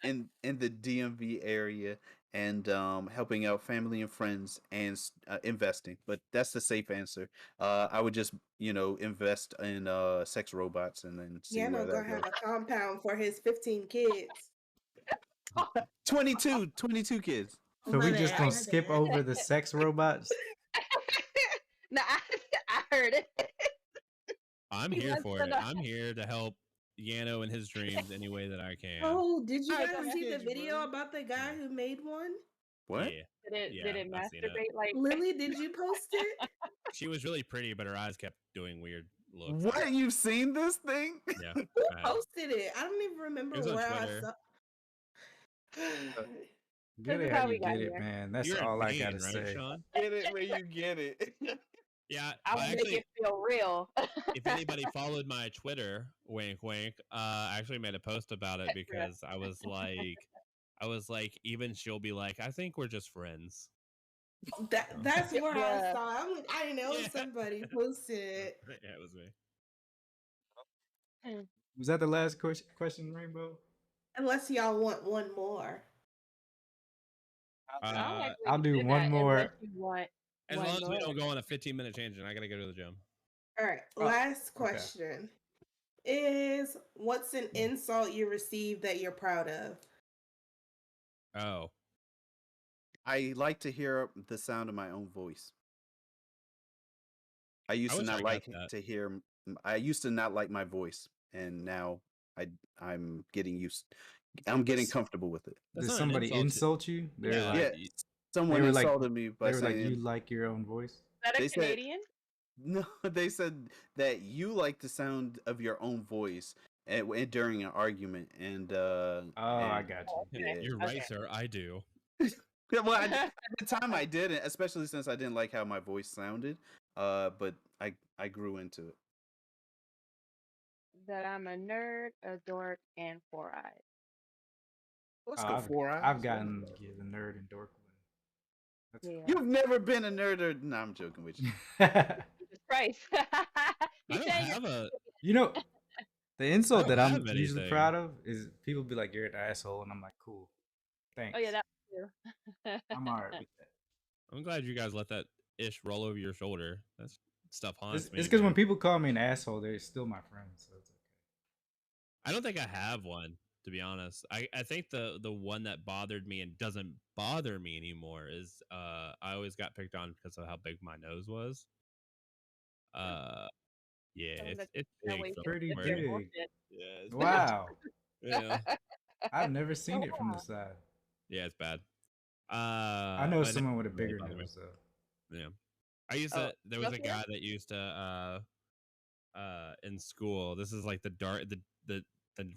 in the DMV area and helping out family and friends and investing. But that's the safe answer. I would just invest in sex robots and then see where Yano that gonna goes. have a compound for his 15 kids. 22 kids. So we My just bad, gonna my skip bad. over the sex robots? No, I heard it. I'm He here wants for to it. know. I'm here to help Yano in his dreams any way that I can. Oh, did you I guys see the appreciate you, video brother. about the guy who made one? What? Yeah. Did Yeah, it I've seen it. masturbate like? Lily, did you post it? She was really pretty, but her eyes kept doing weird looks. What? You've seen this thing? Yeah. Who I have. posted it? I don't even remember It was on where I Twitter. saw. Get This it is how how you we got get it, here. man. That's You're in all I pain, gotta right, say. Sean? Get it where you get it. Yeah. I Well, will make actually, it feel real. if anybody followed my Twitter, wink, wink, I actually made a post about it because I was like, even she'll be like, I think we're just friends. That's where I Yeah. saw. I'm like, I know Yeah. somebody posted it. Yeah, it was me. Was that the last question, Rainbow? Unless y'all want one more. I'm actually I'll do good one at more. unless you want As one long as we more. don't go on a 15-minute tangent, I gotta go to the gym. All right. Last question is, what's an insult you received that you're proud of? Oh. I like to hear the sound of my own voice. I used to wish I not got like that. to hear. I used to not like my voice, and now I'm getting used. I'm getting comfortable with it. That's Did not an somebody insult you? They're Yeah. like, Yeah, someone were like- insulted me by they were like, saying you like your own voice? Is that a They said- Canadian? no. They said that you like the sound of your own voice during an argument, and I got you. Yeah. You're right, Okay. sir. I do. Yeah, well, at the time I didn't, especially since I didn't like how my voice sounded. But I grew into it. That I'm a nerd, a dork, and four-eyed. Let's go 4 hours. I've gotten the nerd and dork one. Yeah. You've never been a nerd, or no? I'm joking with you. Jesus Christ. I He's don't saying have a. You know, the insult don't that I'm have usually anything. proud of is people be like, you're an asshole, and I'm like, cool, thanks. Oh yeah, that too. I'm alright with that. I'm glad you guys let that ish roll over your shoulder. That's stuff haunts It's me. because when man. people call me an asshole, they're still my friends, so it's okay. I don't think I have one, to be honest. I think the one that bothered me and doesn't bother me anymore is I always got picked on because of how big my nose was. Yeah, Some of it's the big. way for Pretty what- their big. bullshit. Yeah, it's big. Wow, Yeah, I've never seen it from the side. yeah, it's bad. I know but it someone with a doesn't really bigger bother me. nose though. Yeah, I used to. There was a Sophia? guy that used to in school. This is like the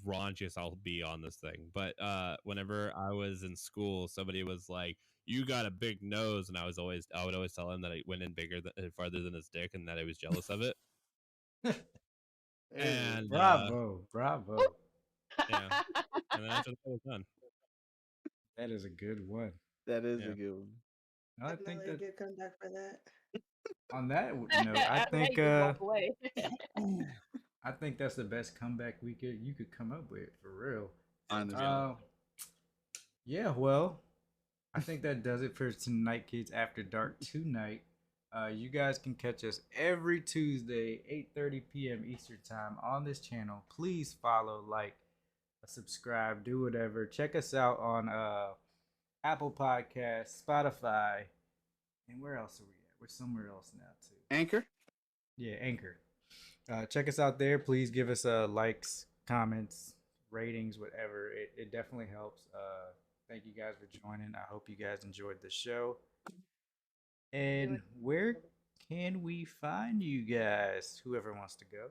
raunchiest I'll be on this thing. But whenever I was in school, somebody was like, "You got a big nose," and I would always tell him that it went in farther than his dick, and that I was jealous of it. And Bravo. yeah, and then after that was done. That is a good one. That is Yeah. a good one. I think Definitely a that good comeback for that. on that note, I After that, think you just walk away. I think that's the best comeback you could come up with for real. Honestly. Yeah, well, I think that does it for tonight, kids. After dark tonight, you guys can catch us every Tuesday, 8:30 p.m. Eastern time on this channel. Please follow, like, subscribe, do whatever. Check us out on Apple Podcasts, Spotify, and where else are we at? We're somewhere else now too. Anchor. Yeah, Anchor. Check us out there. Please give us likes, comments, ratings, whatever. It definitely helps. Thank you guys for joining. I hope you guys enjoyed the show. And where can we find you guys? Whoever wants to go.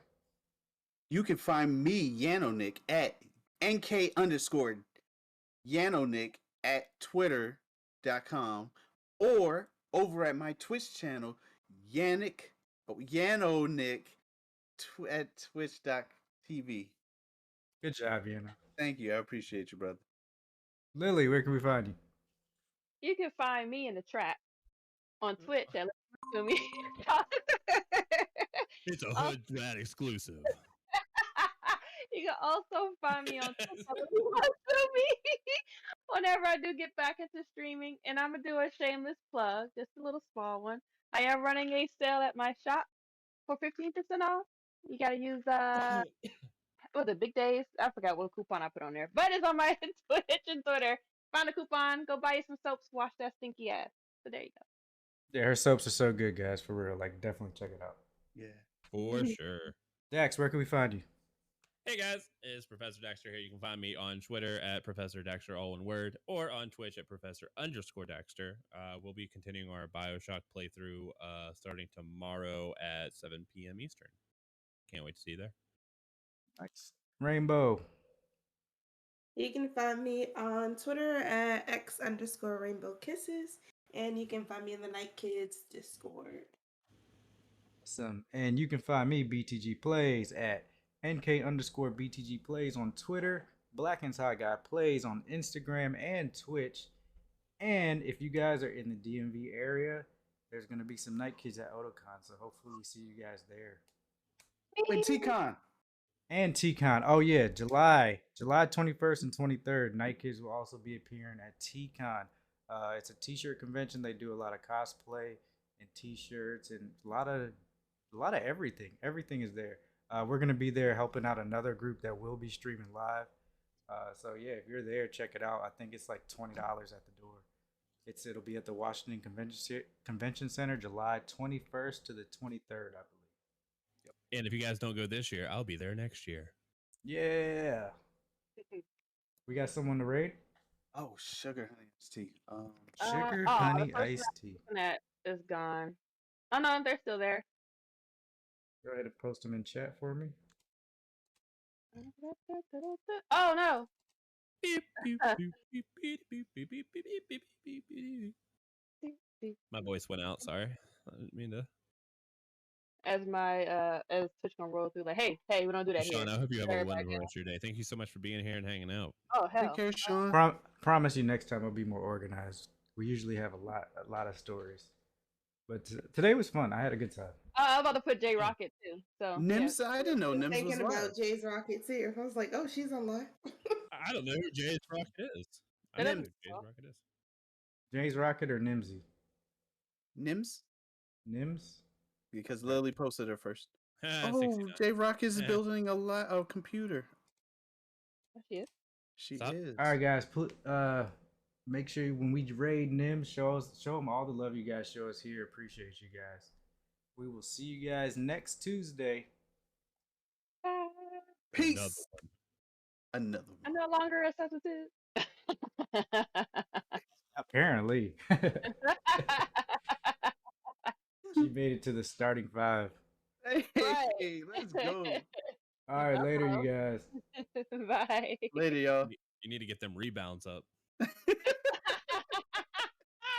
You can find me, Yanonick, at NK_Yanonick at Twitter.com or over at my Twitch channel, Yanonick at Twitch.tv. Good job, Yana. Thank you. I appreciate you, brother. Lily, where can we find you? You can find me in the trap on Twitch at LilyMasume. It's a Oh. hood rat exclusive. You can also find me on Twitch at LilyMasume whenever I do get back into streaming. And I'm going to do a shameless plug, just a little small one. I am running a sale at my shop for 15% off. You got to use, what was it, Big Days? I forgot what coupon I put on there. But it's on my Twitch and Twitter. Find a coupon, go buy you some soaps, wash that stinky ass. So there you go. Yeah, her soaps are so good, guys. For real, like definitely check it out. Yeah. For sure. Dax, where can we find you? Hey guys, it's Professor Dexter here. You can find me on Twitter at Professor Dexter, all one word, or on Twitch at Professor_Dexter. We'll be continuing our Bioshock playthrough starting tomorrow at 7 p.m. Eastern. Can't wait to see you there. Nice. Rainbow. You can find me on Twitter at X_Rainbowkisses, and you can find me in the Night Kids Discord. Awesome. And you can find me, BTG Plays, at NK_BTG Plays on Twitter, Black and Tie Guy Plays on Instagram and Twitch. And if you guys are in the DMV area, there's going to be some Night Kids at Otakon, so hopefully we see you guys there. Wait, T-Con. And TCon. Oh yeah, July 21st and 23rd. Night Kids will also be appearing at TCon. It's a t-shirt convention. They do a lot of cosplay and t-shirts and a lot of everything. Everything is there. We're gonna be there helping out another group that will be streaming live. So yeah, if you're there, check it out. I think it's like $20 at the door. It'll be at the Washington Convention Center, July 21st to the 23rd, I believe. And if you guys don't go this year, I'll be there next year. Yeah. We got someone to raid? Oh, sugar honey iced tea. Sugar the honey person iced tea. that is gone. Oh no, they're still there. Go ahead and post them in chat for me. Oh no. My voice went out. Sorry, I didn't mean to. As my as Twitch gonna roll through like, hey, we don't do that Sean, here. I hope you have a Everybody wonderful rest of your day. Thank you so much for being here and hanging out. Oh hell. Take care, Sean. Promise you next time I'll be more organized. We usually have a lot of stories. But today was fun. I had a good time. I was about to put J Rocket too. So Nims, I didn't know Nims was Thinking live. about Jay's Rocket too. I was like, oh, she's online. I don't know who Jay's Rocket is. I don't know who Jay's Rocket is. Jay's Rocket or Nimsy? Nims? Nims? Because Lily posted her first. Ah, Oh, 69. J Rock is Yeah. building a computer. Yeah, she is. She Stop. is. All right, guys. Make sure when we raid Nims, show them all the love you guys show us here. Appreciate you guys. We will see you guys next Tuesday. Bye. Peace. Another one. I'm no longer a substitute. Apparently. She made it to the starting five. Hey, Right. let's go. All right, later, you guys. Bye. Later, y'all. You need to get them rebounds up.